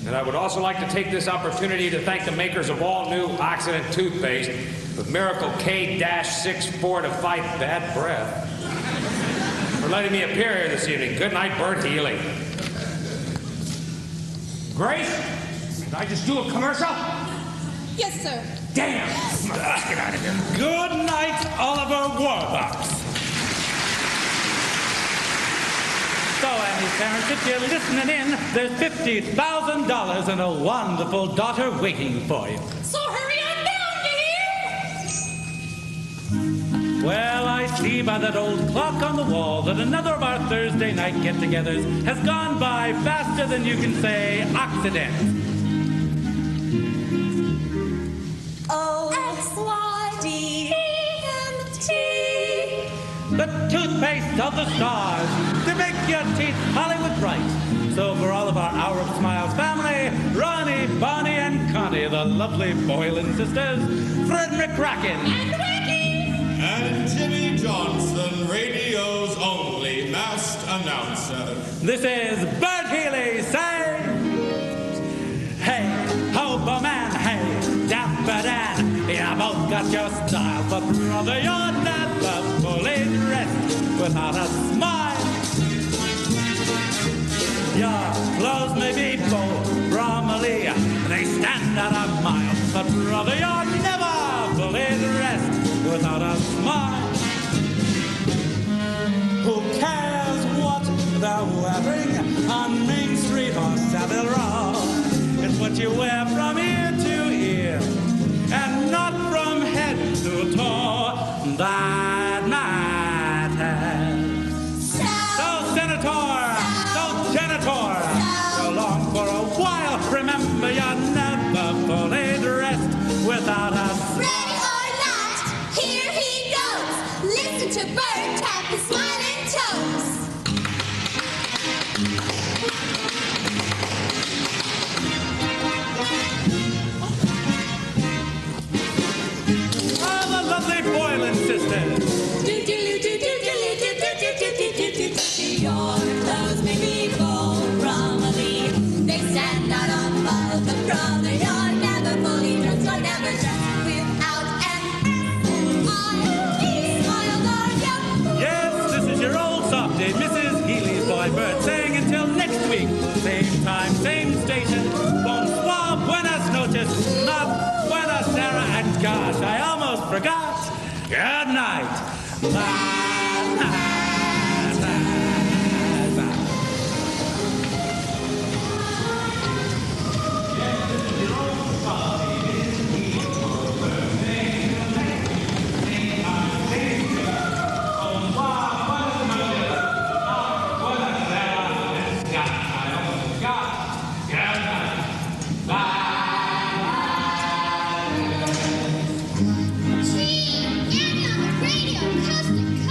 And I would also like to take this opportunity to thank the makers of all new Occident toothpaste with Miracle K-64 to fight bad breath for letting me appear here this evening. Good night, Bert Healy. Grace, can I just do a commercial? Yes, sir. Damn! Let's get out of here. Good night, Oliver Warbucks. So, Annie's parents, if you're listening in, there's $50,000 and a wonderful daughter waiting for you. So hurry on down, you hear? Well, I see by that old clock on the wall that another of our Thursday night get-togethers has gone by faster than you can say Occident. O-Y-D-E-N-T. The toothpaste of the stars to make your teeth Hollywood bright. So for all of our Hour of Smiles family, Ronnie, Bonnie, and Connie, the lovely Boylan sisters, Fred McCracken, And Wacky! And Jimmy Johnson, radio's only masked announcer. this is Bert Healy saying, hey, hobo man, hey, dapper Dan, you both got your style, but brother, you're never fully dressed. With without a smile. Your clothes may be bold, bromely, they stand at a mile. But brother, you're never fully dressed without a smile. Who cares what they're wearing on Main Street or Savile Row? It's what you wear from ear to ear and not from head to toe that matters. So senator, so janitor, so long for a while. Remember, you're never fully dressed without a Ready or not, here he goes. Listen to Bird tap his smiling toes. Oh, the lovely Boylan sisters. Your clothes may be bold, bromely, they stand out on above. But brother, you're never fully dressed, you're never dressed without an smile, are you? Yes, this is your old softy, Mrs. Healy's boy Bert, saying until next week, same time, same station. Bonsoir, buenas noches, not buenas Sarah, and gosh, I almost forgot. Good night. Bye. Gee, Annie on the radio, coast to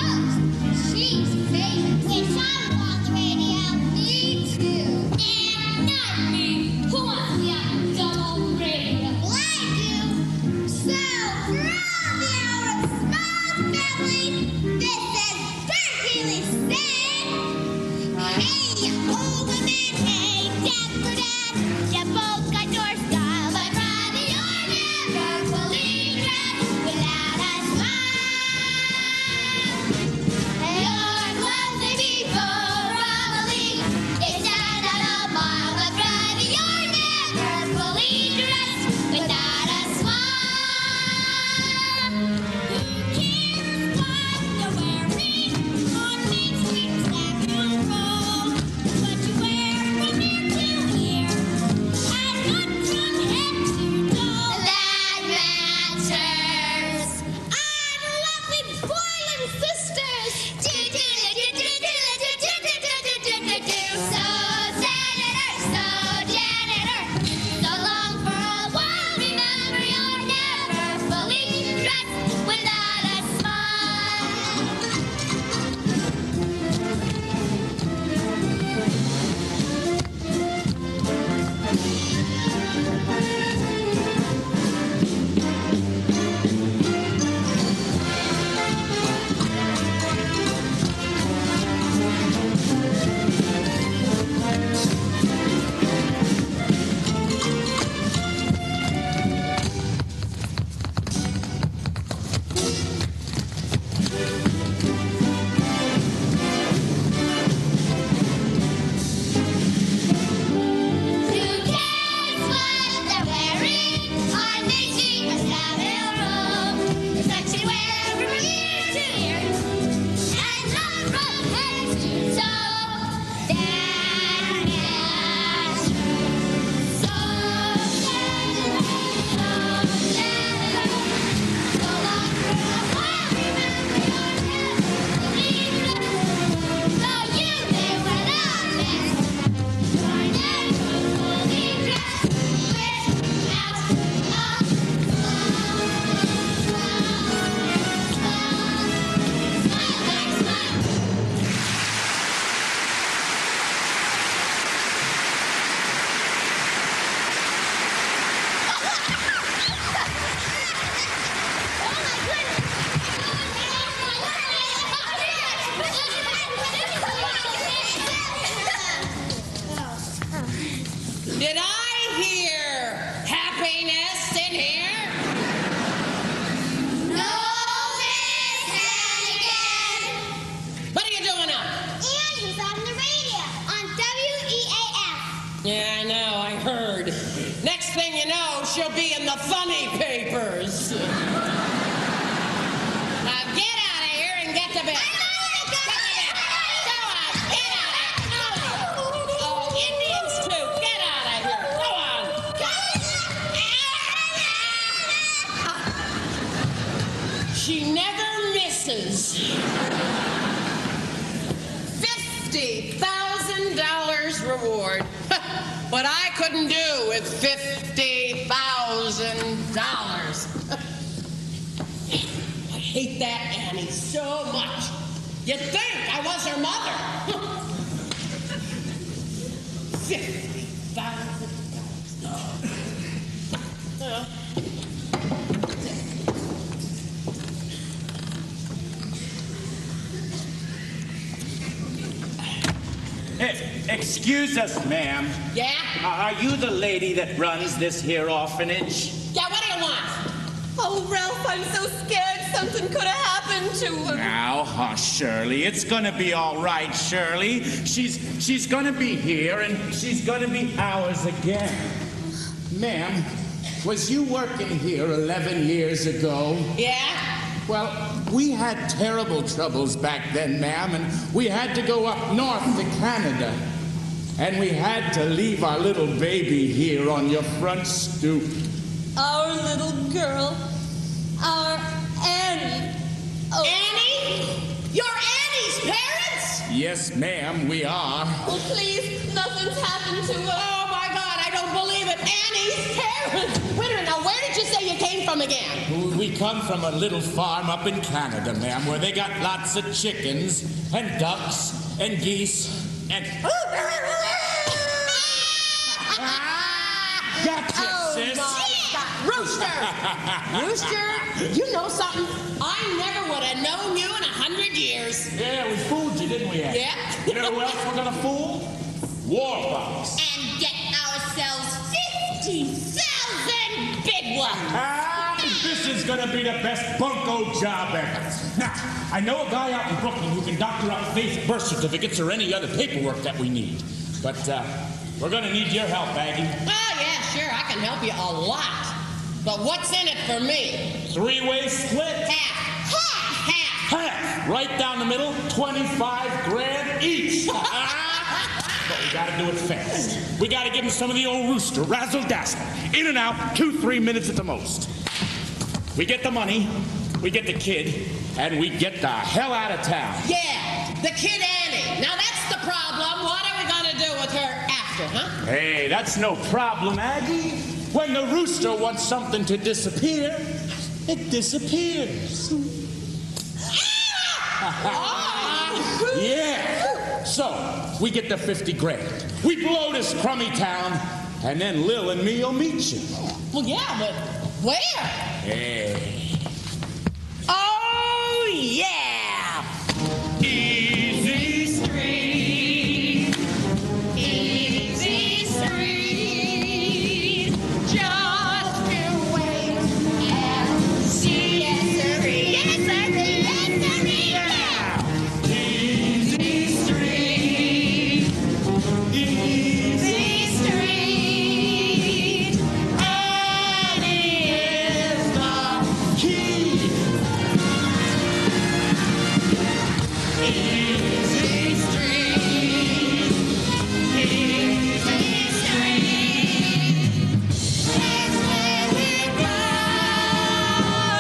she'll be in the funny papers. Now get out of here and get to bed. Indians too. Get out of here. Go on. She never misses. $50,000 reward. What I couldn't do with $50,000. I hate that Annie so much. You'd think I was her mother. $50,000. Excuse us, ma'am. Yeah? Are you the lady that runs this here orphanage? Yeah, what do you want? Oh, Ralph, I'm so scared something could have happened to him. Now, hush, Shirley. It's gonna be all right, Shirley. She's gonna be here, and she's gonna be ours again. Ma'am, was you working here 11 years ago? Yeah? Well, we had terrible troubles back then, ma'am, and we had to go up north to Canada. And we had to leave our little baby here on your front stoop. Our little girl. Our Annie. Oh. Annie? You're Annie's parents? Yes, ma'am, we are. Oh, please, nothing's happened to her. Oh, my God, I don't believe it. Annie's parents. Wait a minute, now, where did you say you came from again? We come from a little farm up in Canada, ma'am, where they got lots of chickens and ducks and geese and... Gotcha, sis. Rooster! Rooster, you know something? I never would have known you in 100 years. Yeah, we fooled you, didn't we, Annie? Yeah. You know who else we're gonna fool? Warbucks. And get ourselves 50,000 big ones. This is gonna be the best bunco job ever. Now, I know a guy out in Brooklyn who can doctor up fake birth certificates or any other paperwork that we need. But, we're gonna need your help, Aggie. Oh, yeah, sure, I can help you a lot. But what's in it for me? Three-way split. Half. Half. Half. Right down the middle, 25 grand each. But we gotta do it fast. We gotta give him some of the old rooster, razzle-dazzle. In and out, 2-3 minutes at the most. We get the money, we get the kid, and we get the hell out of town. Yeah, the kid Annie. Now that's the problem. What are we gonna do with her after, huh? Hey, that's no problem, Aggie. When the rooster wants something to disappear, it disappears. Yeah. So, we get the 50 grand. We blow this crummy town, and then Lil and me'll meet you. Well, yeah, but where? Hey. Oh, yeah! Easy Street. Easy Street. Just you wait and see. Yes, sirree. Yes, sirree. Yes, sirree. Yeah. Easy Street. Easy Street. Annie is the key. Easy Street. Easy Street. It's where we're gonna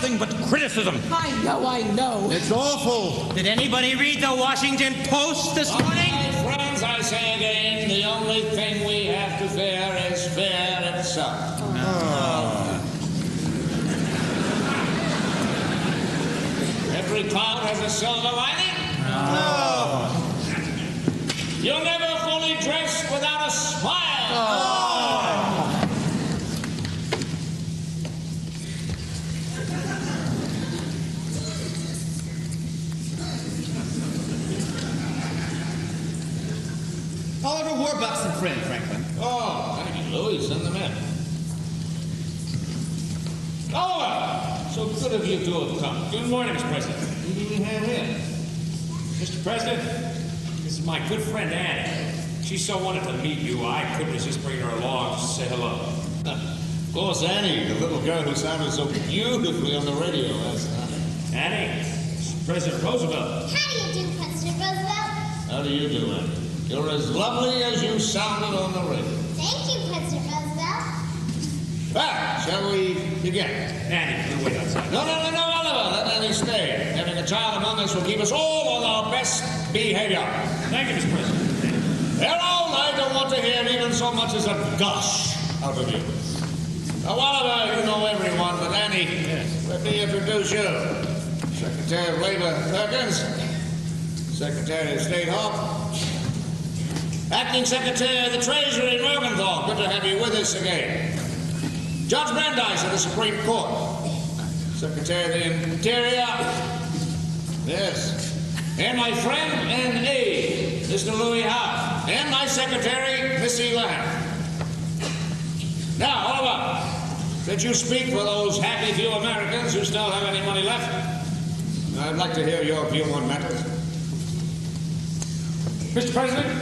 nothing but criticism. I know. It's awful. Did anybody read the Washington Post this morning? My friends, I say again, the only thing we have to fear is fear itself. Every cloud has a silver lining. You're never fully dressed without a smile. Oliver Warbucks and friend, Franklin. Oh, thank you, Louis. Send them in. Oliver, so good of you to have come. Good morning, Mr. President. You didn't even have him. Mr. President, this is my good friend Annie. She so wanted to meet you, I couldn't resist bringing her along to say hello. Of course, Annie, the little girl who sounded so beautifully on the radio last night. Annie, it's President Roosevelt. How do you do, President Roosevelt? How do you do, Annie? You're as lovely as you sounded on the radio. Thank you, President Roosevelt. Well, shall we begin? Annie, you wait outside. No, Oliver. Let Annie stay. Having a child among us will keep us all on our best behavior. Thank you, Mr. President. Harold, I don't want to hear even so much as a gush out of you. Now, Oliver, you know everyone, but Annie, let me introduce you. Secretary of Labor Perkins, Secretary of State Hawk, Acting Secretary of the Treasury Morgenthau. Good to have you with us again. Judge Brandeis of the Supreme Court, Secretary of the Interior. Yes. And my friend and aide, Mr. Louis Howe. And my secretary, Missy Lamb. Now, Oliver, since you speak for those happy few Americans who still have any money left, I'd like to hear your view on matters. Mr. President,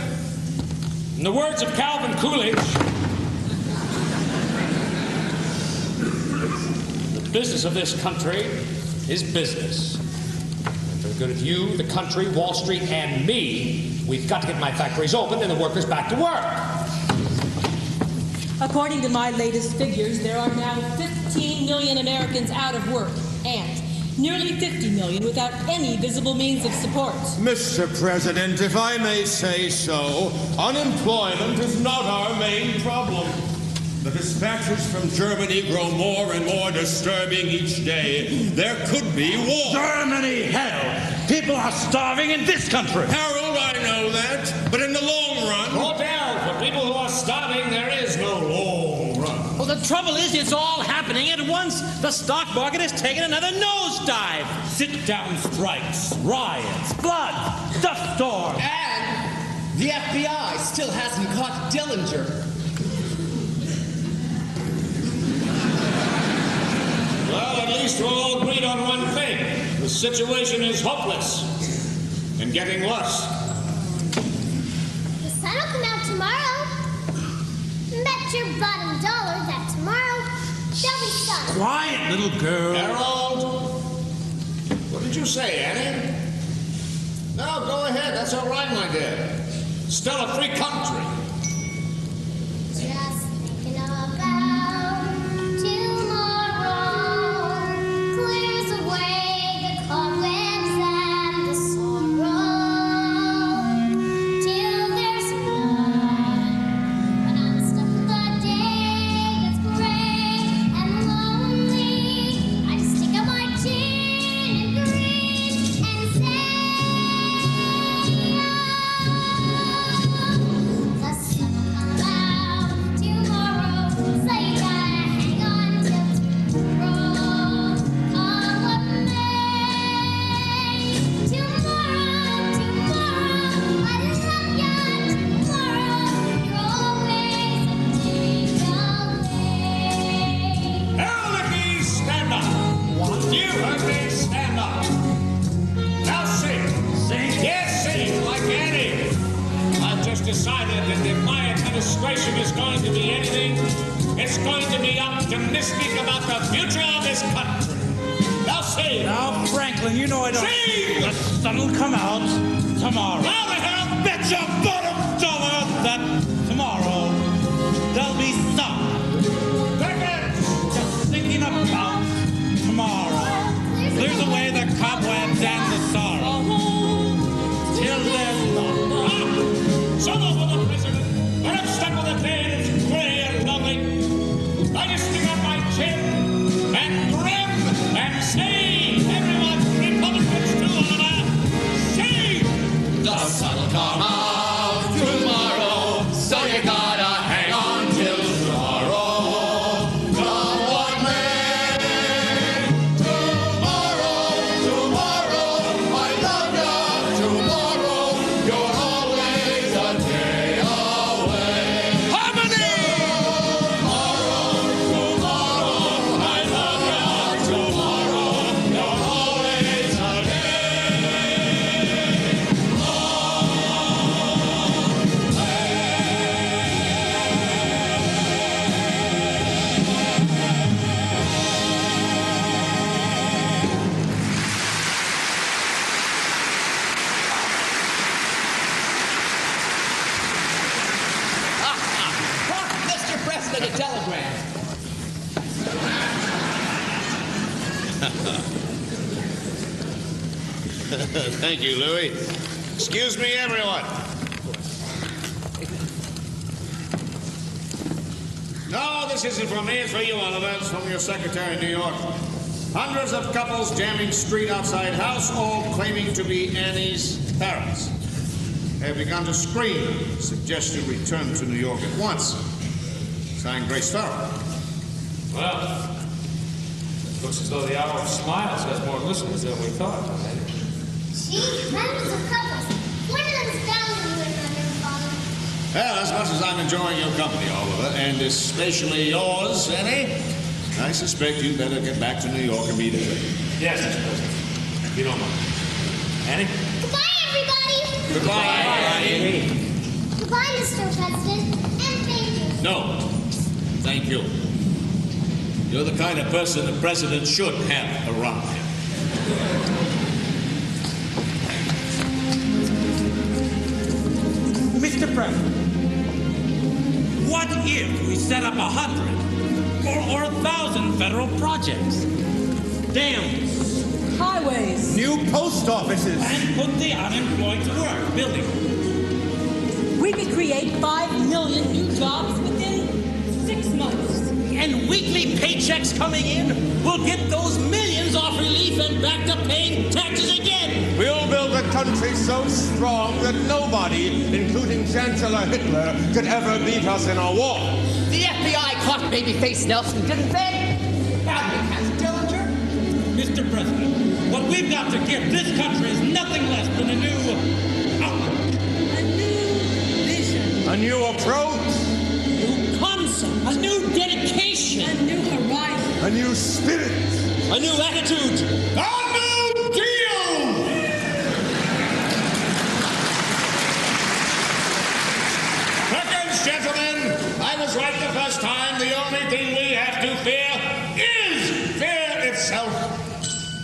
in the words of Calvin Coolidge, the business of this country is business. For the good of you, the country, Wall Street, and me, we've got to get my factories open and the workers back to work. According to my latest figures, there are now 15 million Americans out of work and nearly 50 million without any visible means of support. Mr. President, if I may say so, unemployment is not our main problem. The dispatches from Germany grow more and more disturbing each day. There could be war. Germany, hell! People are starving in this country. Harold, I know that, but in the long run... No doubt, for people who are starving, there is no long run. Well, the trouble is, it's all happening at once. The stock market has taken another nosedive. Sit-down strikes, riots, blood, dust storms. And the FBI still hasn't caught Dillinger. Well, at least we're all agreed on one thing. The situation is hopeless and getting worse. The sun will come out tomorrow. Bet your bottom dollar that tomorrow there'll be sun. Quiet, little girl. Harold, what did you say, Annie? No, go ahead. That's all right, my dear. Still a free country. Just thinking about tomorrow clears away the cobwebs and the sorrow till there's none. When I'm stuck with the day that's gray and lonely, I just stick out my chin and grin and say, the sun will come out tomorrow, so you gotta hang on till tomorrow. Come what may, tomorrow, I love ya. Tomorrow, you're always a day away. Harold McGee, stand up. You heard me, stand up. Now sing. Sing? Yes, sing, like Annie. I've just decided that if my administration is going to be anything, it's going to be optimistic about the future of this country. Now sing. Now, Franklin, you know I don't... Sing! The sun will come out tomorrow. Louder, Harold. Bet your bottom dollar that tomorrow there'll be sun. Perkins. Just thinking about tomorrow. cobwebs and the sorrow. Till there's none. Some over the president, when I'm stuck with a pain, it's gray and lovely. I just stick out my chin and grin and say, everyone, Republicans too, Oliver, say, The sun'll come out tomorrow, so you gotta hang on till tomorrow. Come what may. Tomorrow, tomorrow, I love ya. Tomorrow, you're always a day away. harmony! Tomorrow, I love ya. Tomorrow, you're always a Mr. President, a telegram. Thank you, Louis. Excuse me, everyone. No, this isn't from me. It's for you, Oliver. It's from your secretary in New York. Hundreds of couples jamming street outside house, all claiming to be Annie's parents. They have begun to scream. Suggest you return to New York at once. Signed, Grace Farrell. Well, it looks as though the Hour of Smiles has more listeners than we thought. Gee, hundreds of couples. One of them's found in you and I never found. Well, as much as I'm enjoying your company, Oliver, and especially yours, Annie, I suspect you'd better get back to New York immediately. Yes, Mr. President. If you don't mind. Annie? Goodbye, everybody. Goodbye, Annie. Goodbye, Mr. President. And thank you. No, thank you. You're the kind of person the president should have around him. Mr. President, what if we set up 100 or 1,000 federal projects? Dams, Highways, new post offices, and put the unemployed to work building. we could create 5 million new jobs within 6 months. And weekly paychecks coming in will get those millions off relief and back to paying taxes again. We'll build a country so strong that nobody, including Chancellor Hitler, could ever beat us in a war. The FBI caught babyface Nelson, didn't they? Now they catch Dillinger. Mr. President, what we've got to give this country is nothing less than a new outlook, a new vision, A new approach, New concept, a new dedication, a new horizon. a new spirit. a new attitude. A new deal! Perkins, gentlemen, I was right the first time. The only thing we have to fear is fear itself.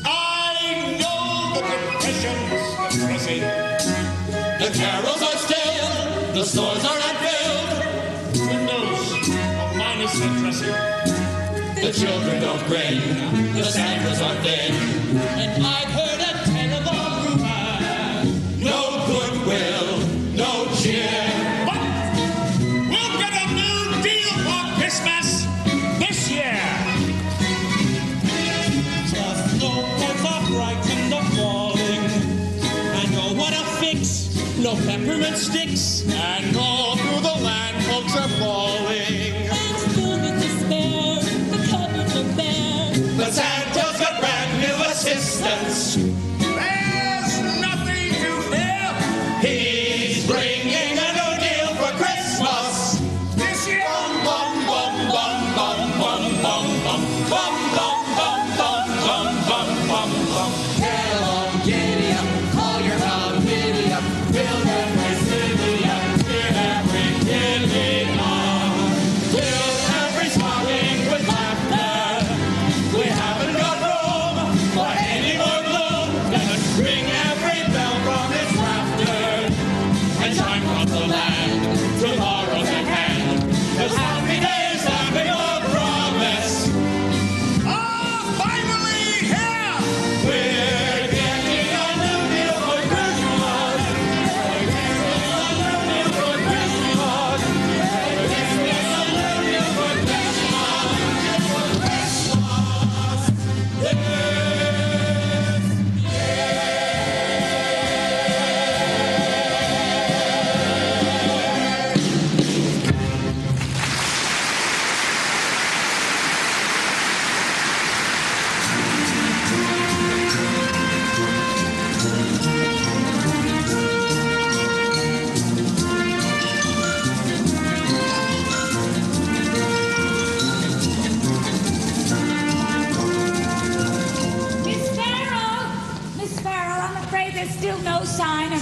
I know the depression's depressing. The carols are stale, the stores are unfilled. Windows are minus the dressing. The children don't grin, the Santas aren't thin. And I've heard a terrible rumor. No goodwill, no cheer. But we'll get a new deal for Christmas this year. Just locals are frightened of falling. And oh, what a fix. No peppermint sticks. And all through the land, folks are falling. And filled with despair, the cupboards are bare. But Santa's got brand new assistants. There's nothing to fear. He's bringing a new deal for Christmas. This year. Bum, bum, bum, bum, bum, bum, bum, bum, bum, bum, bum, bum, bum, bum, bum. Get along, giddy up, call your pal, giddy up, build every city up, cheer every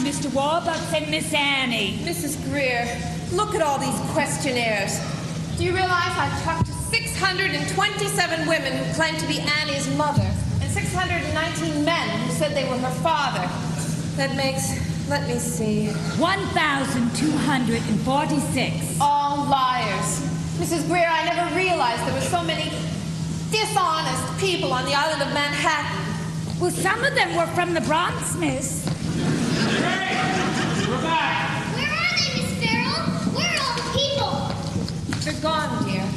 Mr. Warbucks and Miss Annie. Mrs. Greer, look at all these questionnaires. Do you realize I've talked to 627 women who claim to be Annie's mother, and 619 men who said they were her father? That makes, let me see, 1,246. all liars. Mrs. Greer, I never realized there were so many dishonest people on the island of Manhattan. Well, some of them were from the Bronx, miss. Hey, we're back. Where are they, Miss Farrell? Where are all the people? They're gone, dear.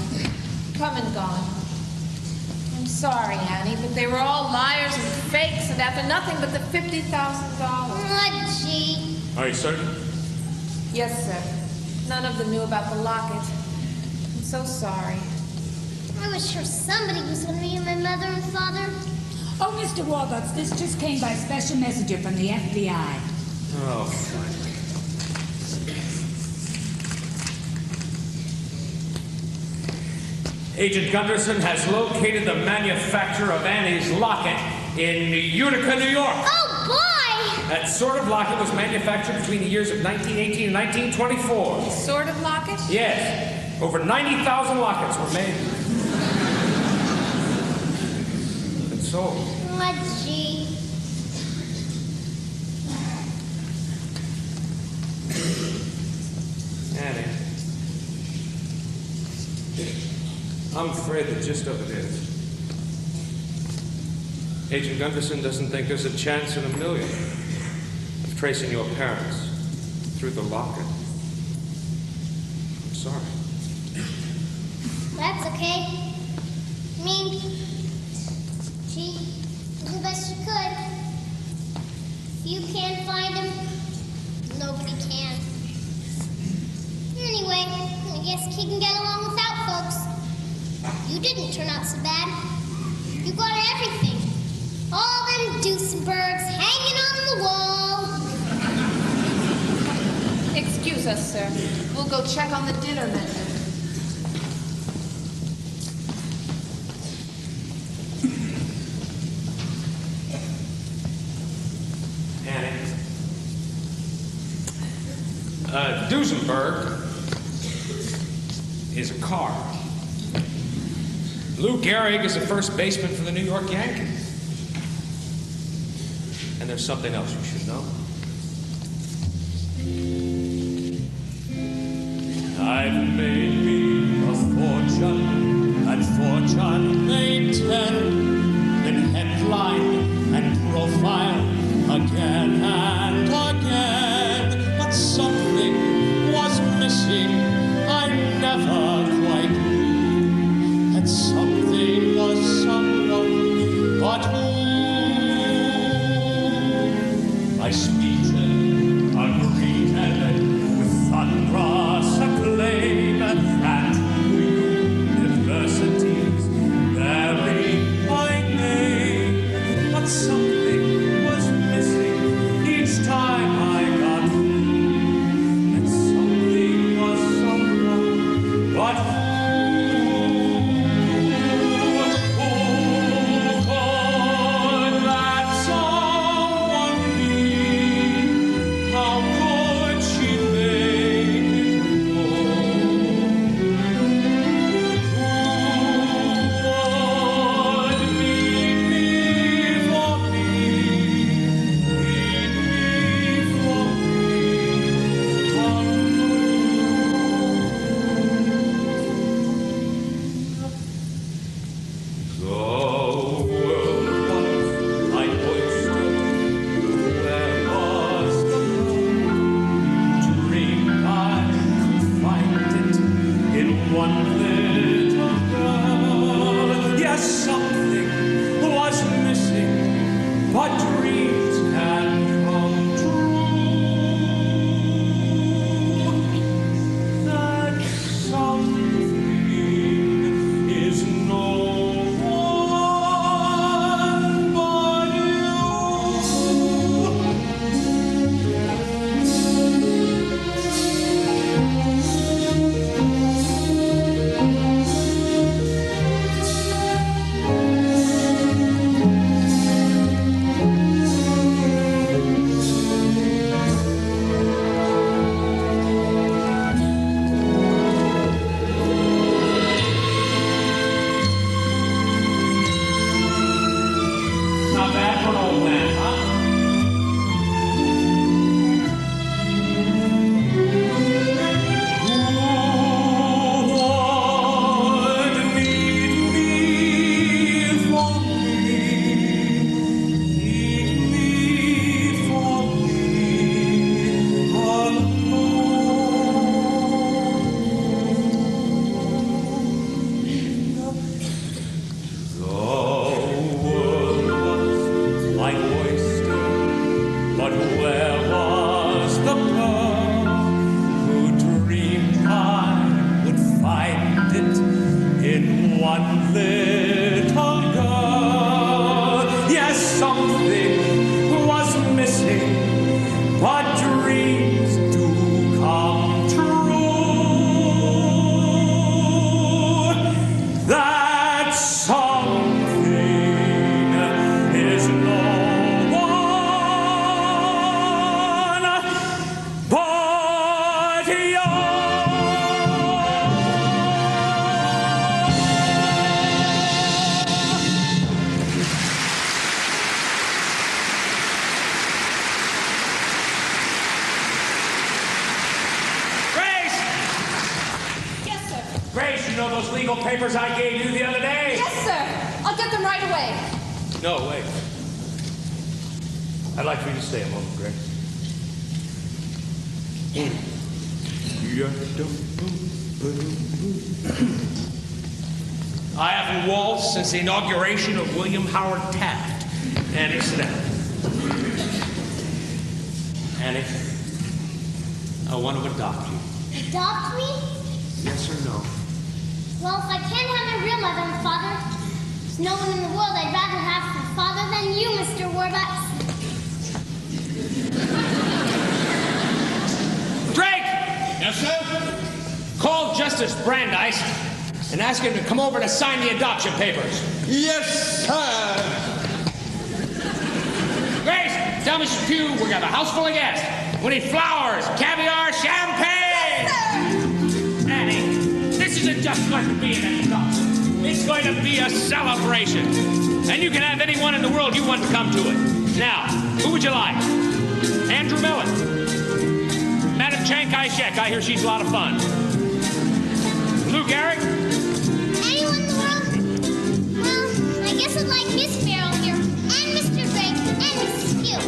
Come and gone. I'm sorry, Annie, but they were all liars and fakes and after nothing but the $50,000. Oh, gee. Are you certain? Yes, sir. None of them knew about the locket. I'm so sorry. I was sure somebody was going to be my mother and father. Oh, Mr. Warbucks, this just came by special messenger from the FBI. Oh, finally. Agent Gunderson has located the manufacturer of Annie's locket in Utica, New York. Oh, boy! That sort of locket was manufactured between the years of 1918 and 1924. Sort of locket? Yes. Over 90,000 lockets were made and sold. Oh, gee. Annie, I'm afraid the gist of it is Agent Gunderson doesn't think there's a chance in a million of tracing your parents through the locket. I'm sorry. That's okay. I mean, she did the best she could. If you can't find him, nobody can. Anyway, I guess he can get along without folks. You didn't turn out so bad. You got everything. All them Duesenbergs hanging on the wall. Excuse us, sir. We'll go check on the dinner menu. Annie. Duesenberg is a car. Lou Gehrig is a first baseman for the New York Yankees. And there's something else you should know. I've made me a fortune, and fortune made 10 in headline and profile again and again. But something was missing, I never quite knew. And something was someone, but who? My speeches are greeted with thunderous acclaim. know those legal papers I gave you the other day? Yes, sir. I'll get them right away. No, wait. I'd like for you to stay a moment, Greg. I haven't waltzed since the inauguration of William Howard Taft. Annie, sit down. Annie, I want to adopt you. Adopt me? Yes or no? Well, if I can't have my real mother and father, there's no one in the world I'd rather have for father than you, Mr. Warbucks. Drake! Yes, sir? Call Justice Brandeis and ask him to come over to sign the adoption papers. Yes, sir. Grace, tell Mr. Pugh we got a house full of guests. We need flowers, caviar, champagne. Yes, Annie, this isn't just going to be an adoption. It's going to be a celebration. And you can have anyone in the world you want to come to it. Now, who would you like? Andrew Mellon. Madam Chiang Kai-shek, I hear she's a lot of fun. Lou Gehrig? Anyone in the world? Well, I guess I'd like Miss Farrell here, and Mr. Drake, and Mrs. Pugh.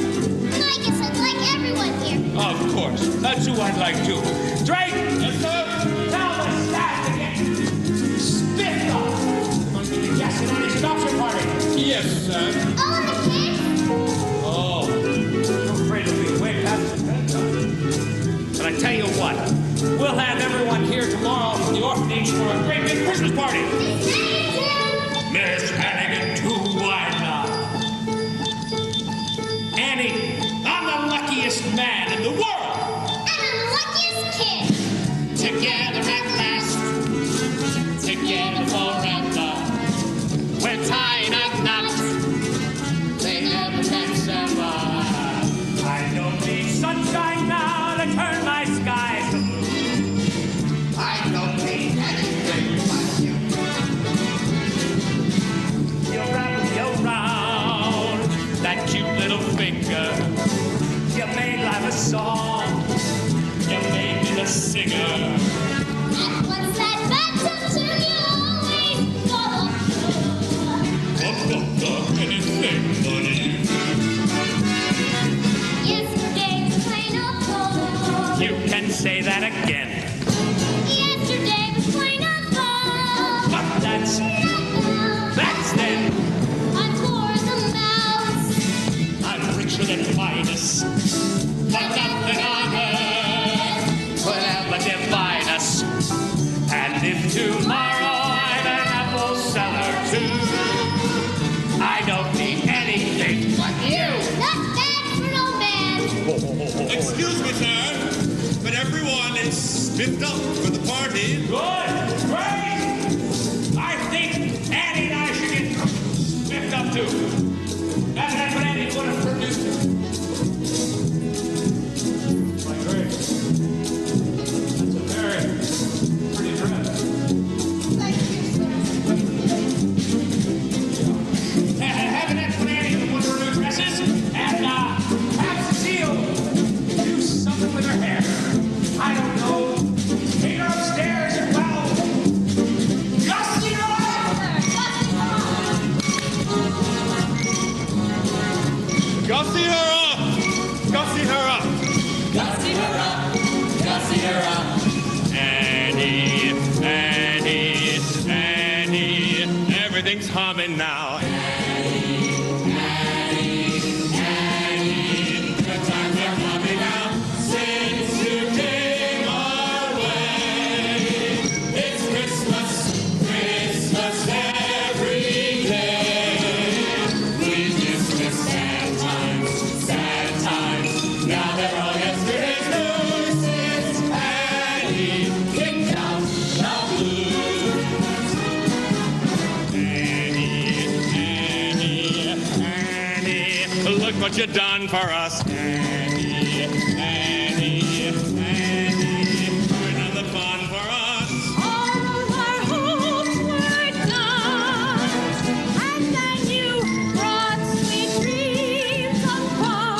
And I guess I'd like everyone here. Of course. That's who I'd like too. Drake! Yes, sir? Tell the staff to get spiffed up. Want me to guess it on his adoption party? Yes, sir. Oh, and the kids? Oh, I'm afraid it'll be way past the bedtime. But I tell you what, we'll have everyone here tomorrow from the orphanage for a great big Christmas party. Miss Hannigan, too, why not? Annie, I'm the luckiest man in the world. And I'm the luckiest kid. Together at last, together forever. We're tying up knots, they never can sever. I don't need sunshine now to turn my skies blue. I don't need anything but you. You wrap me around that cute little finger. You made life a song. You made me the singer. And what's that bad to you always got Anything funny. Yesterday was plain old gold. You can say that again. Yesterday was plain old gold. But that's then. I'm poor as a mouse. I'm richer than Midas. But nothing on earth Will ever divide us. And if tomorrow I'm an apple seller too, I don't need anything but you. Not bad for no man. Excuse me, sir, but everyone is spiffed up for the party. Good, great. I think Annie and I should get spiffed up too. That's what Annie would have produced. My Grace, that's a very pretty dress. Thank you, sir. Have an Annie with her new dresses, and have Cecile do something with her hair. I don't know. Take her upstairs and gussie her up. Gussie her up! Gussie her up! Gussie her up, gussie her up. Annie, Annie, Annie, everything's humming now. Good times are coming now since you came our way. It's Christmas, Christmas every day. We just miss sad times. Now they're all yesterday's news since Annie kicked out the blues. Annie, look what you done for us. Annie, Annie, Annie, you're done the fun for us. All our hopes were gone, and then you brought sweet dreams of fun.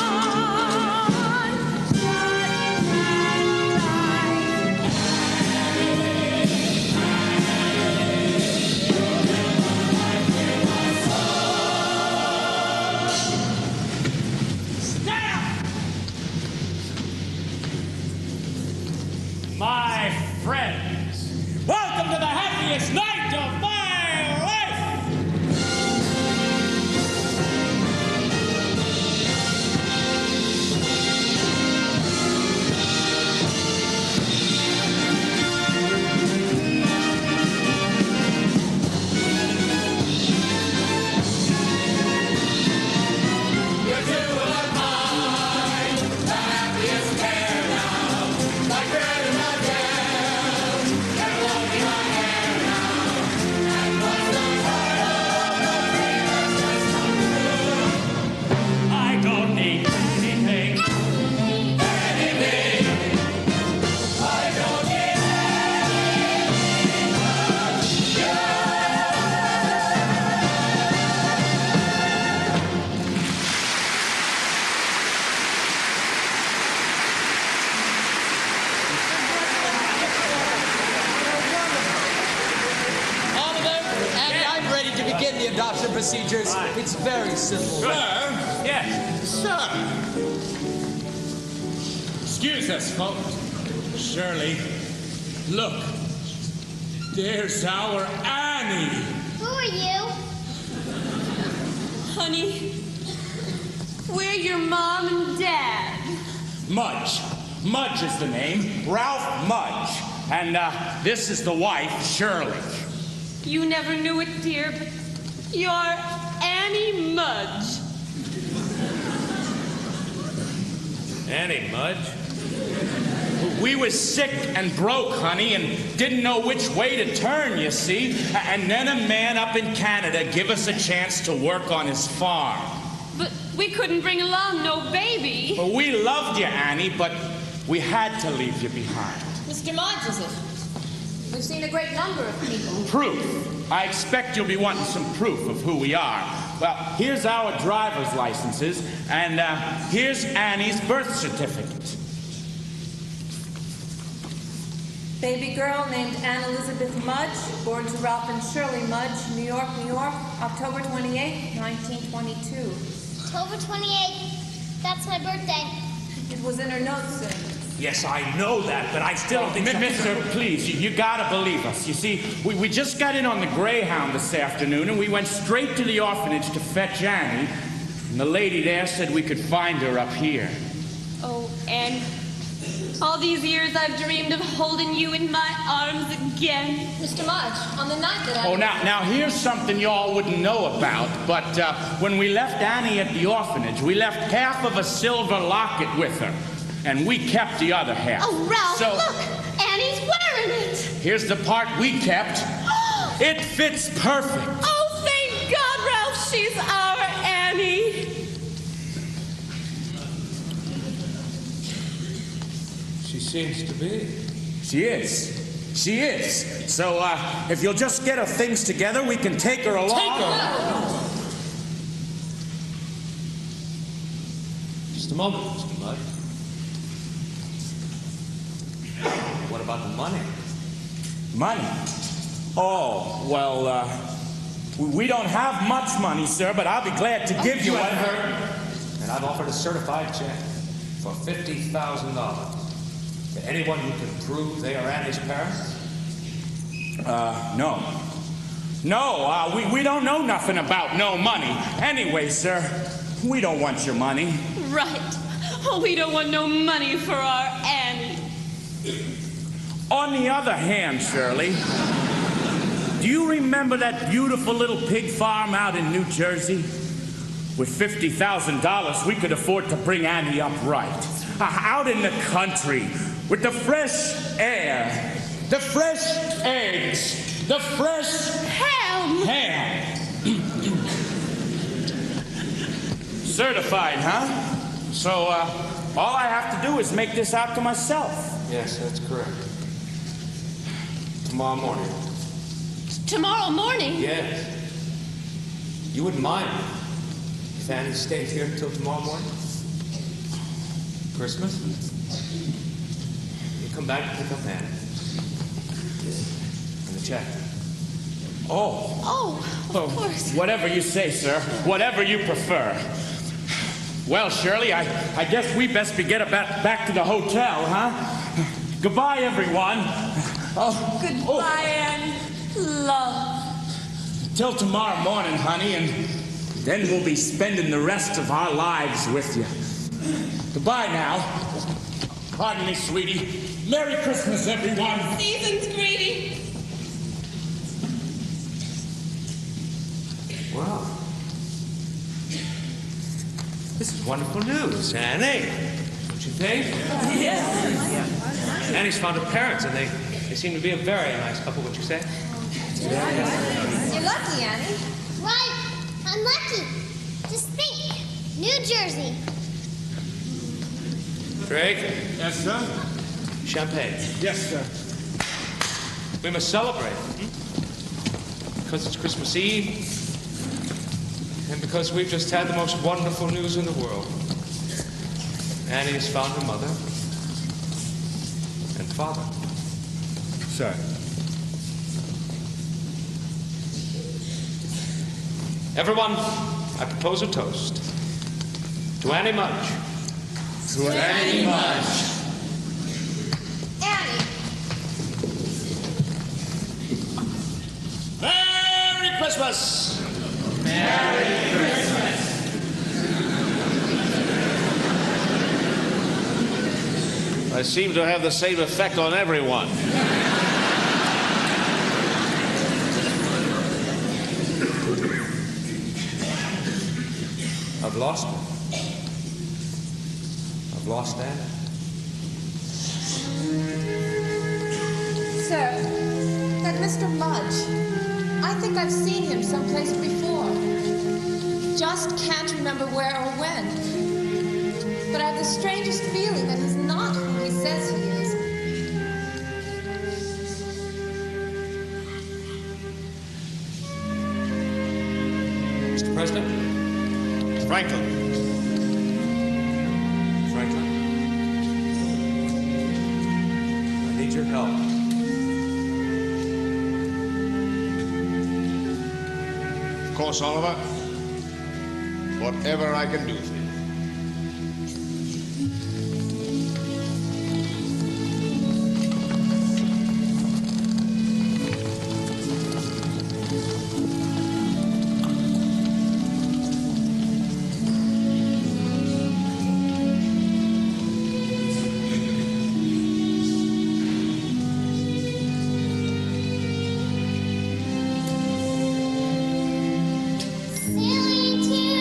But happiest night of my life! I don't need anything. I don't need Andy, I'm ready to begin the adoption procedures. It's very simple. Sir? Yes. Sir! Excuse us, folks. Shirley, look. There's our Annie. Who are you? Honey, we're your mom and dad. Mudge. Mudge is the name. Ralph Mudge. And this is the wife, Shirley. You never knew it, dear, but you're Annie Mudge. Annie Mudge? We was sick and broke, honey, and didn't know which way to turn, you see. And then a man up in Canada give us a chance to work on his farm. But we couldn't bring along no baby. Well, we loved you, Annie, but we had to leave you behind. Mr. Mudge, is it? We've seen a great number of people. Proof. I expect you'll be wanting some proof of who we are. Well, here's our driver's licenses, and here's Annie's birth certificate. Baby girl named Anne Elizabeth Mudge, born to Ralph and Shirley Mudge, New York, New York, October 28, 1922. October 28th. That's my birthday. It was in her notes, sir. Yes, I know that, but I still don't think... Mister, please, you gotta believe us. You see, we just got in on the Greyhound this afternoon, and we went straight to the orphanage to fetch Annie, and the lady there said we could find her up here. Oh, Annie, all these years I've dreamed of holding you in my arms again. Mr. Mudge, on the night that I... Oh, now here's something y'all wouldn't know about, but when we left Annie at the orphanage, we left half of a silver locket with her, and we kept the other half. Oh, Ralph, So, look! Annie's wearing it! here's the part we kept. It fits perfect. Oh, thank God, Ralph, she's our Annie. She seems to be. She is. She is. So, if you'll just get her things together, we can take her along. Take her? Just a moment, Mr. Mudge. What about the money? Money? Oh, well, we don't have much money, sir, but I'll be glad to give you You one. haven't heard? And I've offered a certified check for $50,000 to anyone who can prove they are Annie's parents. No. No, we don't know nothing about no money. Anyway, sir, we don't want your money. Right. Oh, we don't want no money for our Annie. On the other hand, Shirley, do you remember that beautiful little pig farm out in New Jersey? With $50,000, we could afford to bring Annie up right. Out in the country, with the fresh air, the fresh eggs, the fresh ham. Certified, huh? So, all I have to do is make this out to myself. Yes, that's correct. Tomorrow morning. Tomorrow morning? Yes. You wouldn't mind if Annie stayed here until tomorrow morning? Christmas? You come back and pick up Annie. And the check. Oh, of course. Whatever you say, sir. Whatever you prefer. Well, Shirley, I guess we best be getting back to the hotel, huh? Goodbye, everyone. Goodbye, Anne. love. Till tomorrow morning, honey, and then we'll be spending the rest of our lives with you. Goodbye now. Pardon me, sweetie. Merry Christmas, everyone. Season's greeting. Wow. This is wonderful news, Annie. Don't you think? Yes. Annie's found her parents, and they seem to be a very nice couple, would you say? You're lucky, Annie. Right. I'm lucky. Just think. New Jersey. Craig? Yes, sir? Champagne. Yes, sir. We must celebrate. Because it's Christmas Eve, and because we've just had the most wonderful news in the world. Annie has found her mother and father. Sir. Everyone, I propose a toast. To Annie Mudge. To Annie Mudge. Annie. Merry Christmas! Merry Christmas. I seem to have the same effect on everyone. I've lost her. I've lost Annie. Sir, that Mr. Mudge. I think I've seen him someplace before. Just can't remember where or when. But I have the strangest feeling that he's not who he says he is. Mr. President? Franklin. Franklin? I need your help. Of course, Oliver. Whatever I can do for you. Silly to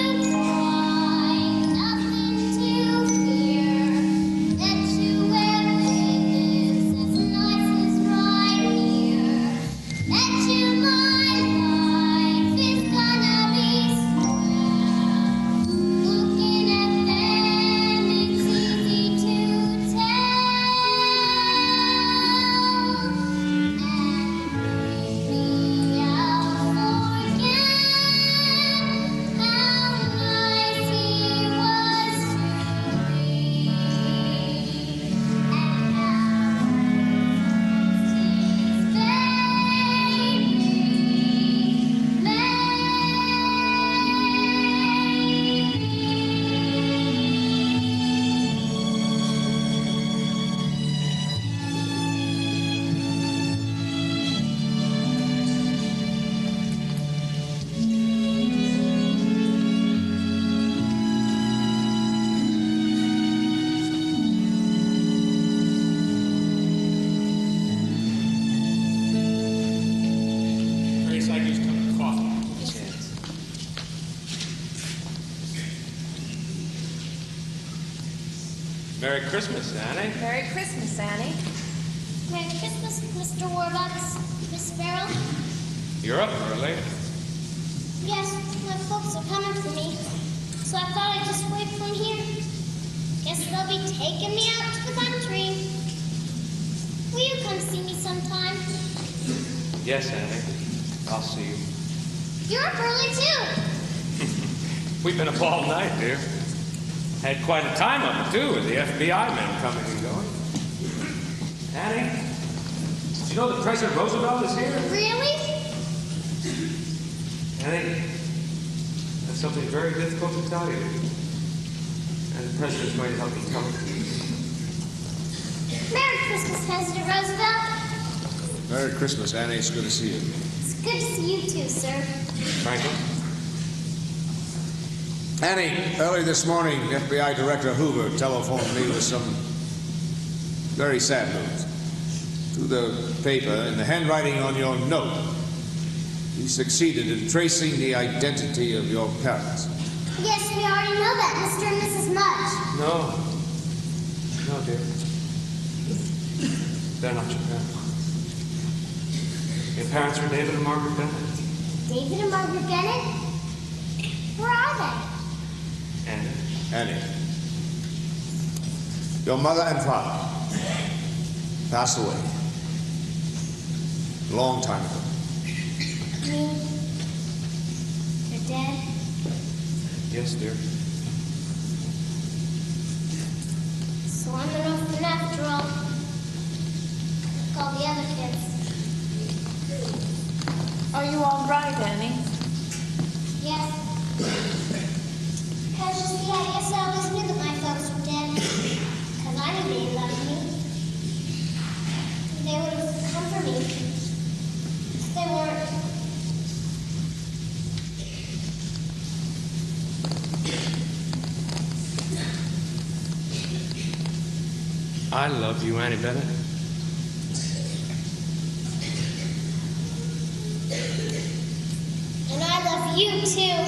Merry Christmas, Annie. Merry Christmas, Annie. Merry Christmas, Mr. Warbucks, Miss Farrell. You're up early. Yes, my folks are coming for me, so I thought I'd just wait from here. Guess they'll be taking me out to the country. Will you come see me sometime? Yes, Annie. I'll see you. You're up early, too. We've been up all night, dear. Had quite a time of it, too, with the FBI men coming and going. Annie, did you know that President Roosevelt is here? Really? Annie, that's something very difficult to tell you. And the President's going to help you tell it. Merry Christmas, President Roosevelt. Merry Christmas, Annie. It's good to see you. It's good to see you too, sir. Franklin? Annie, early this morning, FBI Director Hoover telephoned me with some very sad news. Through the paper, in the handwriting on your note, he succeeded in tracing the identity of your parents. Yes, we already know that, Mr. and Mrs. Mudge. No. No, dear. They're not your parents. Your parents are David and Margaret Bennett. David and Margaret Bennett? Where are they? Annie. Your mother and father passed away a long time ago. You? You're dead? Yes, dear. So I'm an orphan after all. Like all the other kids. Are you all right, Annie? Yes. Because you see, I guess I always knew that my folks were dead. Because I knew they loved me. They would have come for me. If they weren't. I love you, Annie Bennett. And I love you, too.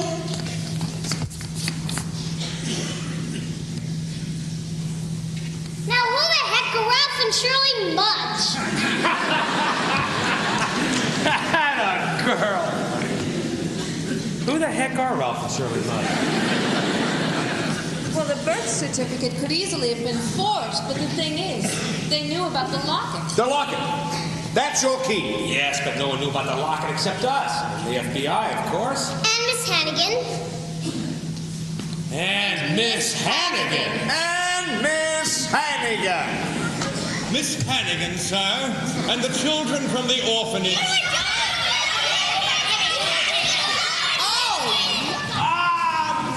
Now, who the heck are Ralph and Shirley Mudge? Atta girl. Who the heck are Ralph and Shirley Mudge? Well, the birth certificate could easily have been forged, but the thing is, they knew about the locket. The locket. That's your key. Yes, but no one knew about the locket except us. And the FBI, of course. And Miss Hannigan. And Miss Hannigan. And Miss Hannigan. Miss Hannigan, sir, and the children from the orphanage.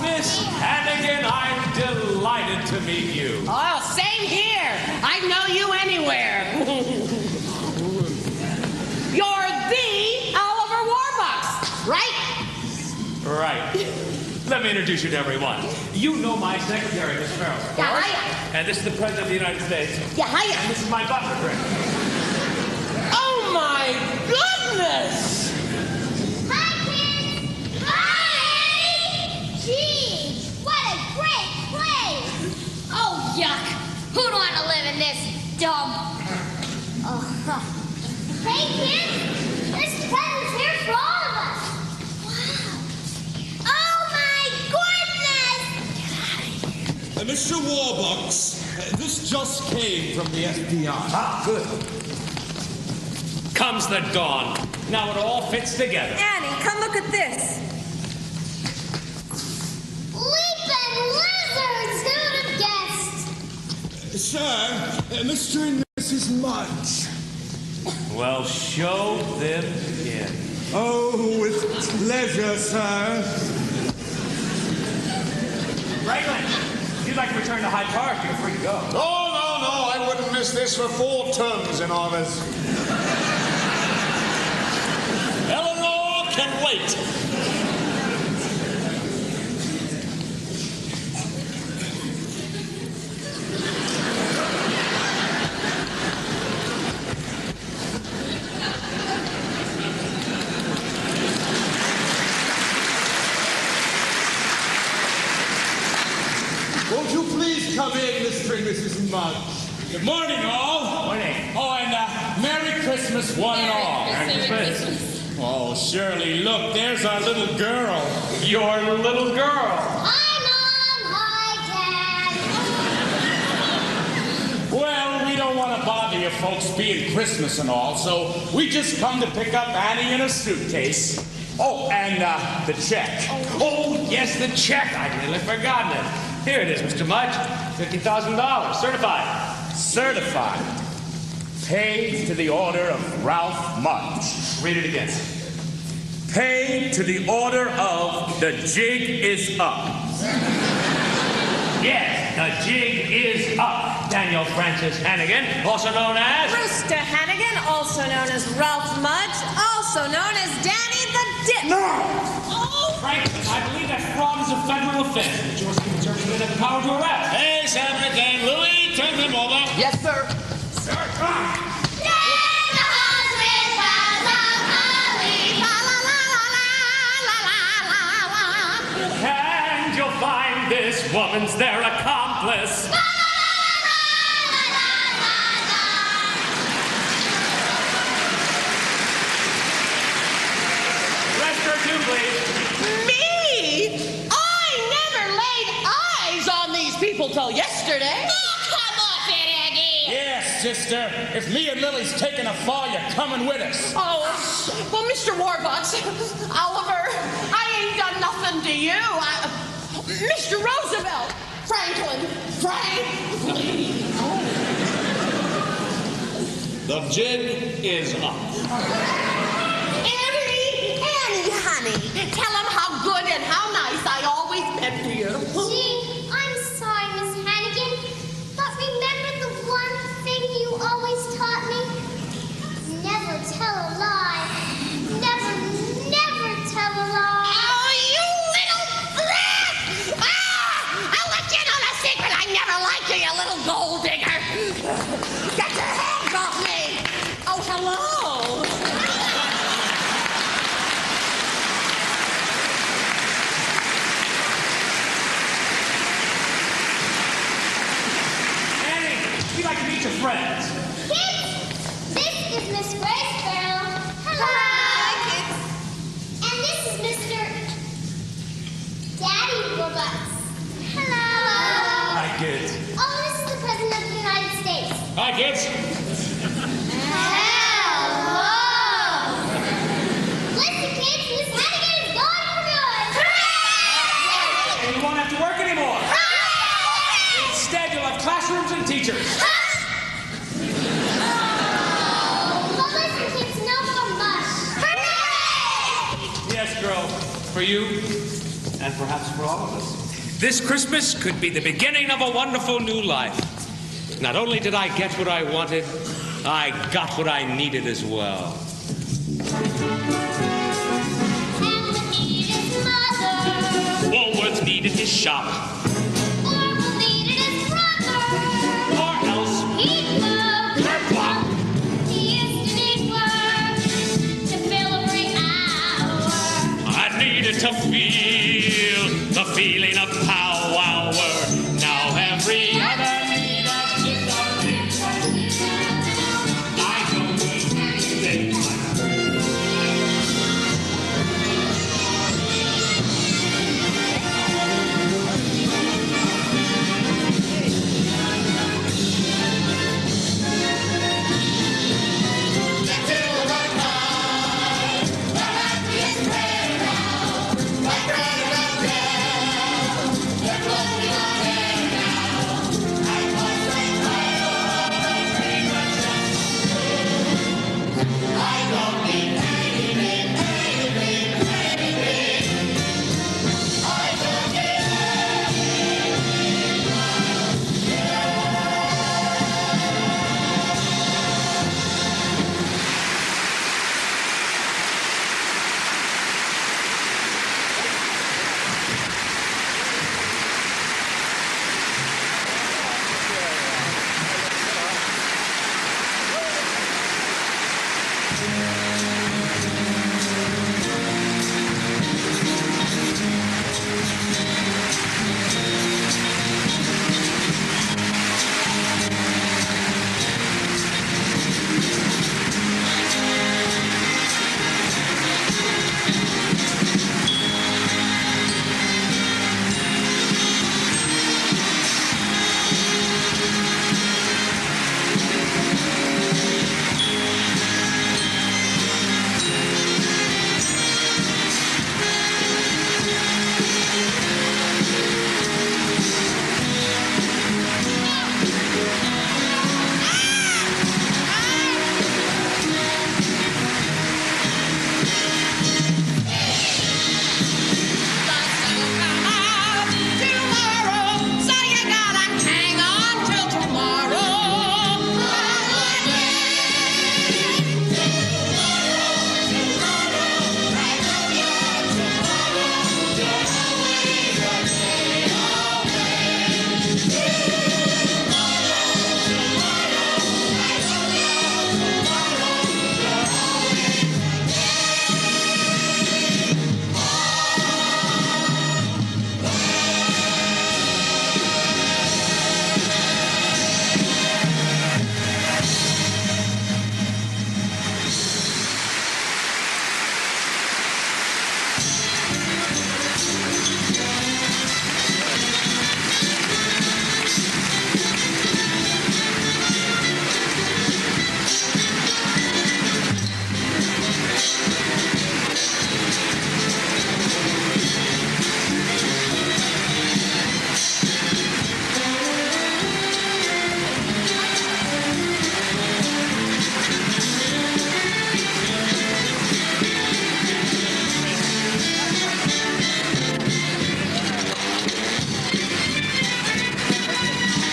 Miss Hannigan, I'm delighted to meet you. Oh, same here. I'd know you anywhere. You're the Oliver Warbucks, right? Right. Let me introduce you to everyone. You know my secretary, Miss Farrell. Yeah, hiya. And this is the President of the United States. Yeah, hiya. And this is my butler, Greg. Oh, my goodness. Gee, what a great place! Oh, yuck. Who'd want to live in this dump? Hey, kids, there's presents here for all of us. Wow. Oh, my goodness! Mr. Warbucks, this just came from the FBI. Ah, good. Comes the dawn. Now it all fits together. Annie, come look at this. Leaping lizards! Who'd have guessed? Sir, Mr. and Mrs. Mudge. Well, show them in. Oh, with pleasure, sir. Franklin, if you'd like to return to Hyde Park, you're free to go. Oh, no, I wouldn't miss this for 4 terms in office. Eleanor can wait. Won't you please come in, Mr. and Mrs. Mudge? Good morning, all. Morning. Oh, and Merry Christmas, one and all. Merry Christmas. Oh, Shirley, look, there's our little girl. Your little girl. Hi, Mom. Hi, Dad. Well, we don't want to bother you folks being Christmas and all, so we just come to pick up Annie in a suitcase. Oh, and the check. Oh, yes, the check. I'd nearly forgotten it. Here it is, Mr. Mudge. $50,000. Certified. Certified. Paid to the order of Ralph Mudge. Read it again. Paid to the order of The Jig Is Up. Yes. the jig is up. Daniel Francis Hannigan, also known as... Rooster Hannigan, also known as Ralph Mudge, also known as Danny the Dip. No! Oh! Frank, I believe that fraud is a federal offense. The Georgia Secret Service doesn't have the power to arrest. Hey, Senator King. Louis, turn him over. Yes, sir. Sir, And you'll find this woman's their accomplice. Rest her too, please. Me? I never laid eyes on these people till yesterday. Oh, come off it, Aggie. Yes, sister. If me and Lily's taking a fall, you're coming with us. Oh, well, Mr. Warbucks, Oliver, I ain't done nothing to you. Mr. Roosevelt, Franklin, Frank. the jig is up. Annie, honey, tell him how good and how nice I always been to you. Gee, I'm sorry, Miss Hannigan, but remember the one thing you always taught me? Never tell a lie. Never tell a lie. Oh, you little brat! I'll let you know the secret. I never liked you, you little gold digger. Get your hands off me. Oh, hello. Annie, we'd like to meet your friends. Kids, this is Miss Grace Farrell. Hello. Hi, kids. And this is Mr. Daddy Robots. Hello. Hi, kids. Oh, this is the President of the United States. Hi, kids. Hello. Listen, kids, Miss Hannigan is gone for good. And you won't have to work anymore. Instead, you'll have classrooms and teachers. But listen, kids, no more mush. Yes, girl. For you, and perhaps for all of us. This Christmas could be the beginning of a wonderful new life. Not only did I get what I wanted, I got what I needed as well. Hamlet needed his mother. Woolworth needed his shop. Orville needed his brother. Or else, He'd move. kerplop. He used to need work to fill every hour. I needed to feel the feeling of power. Now every other need has disappeared. I don't need anything.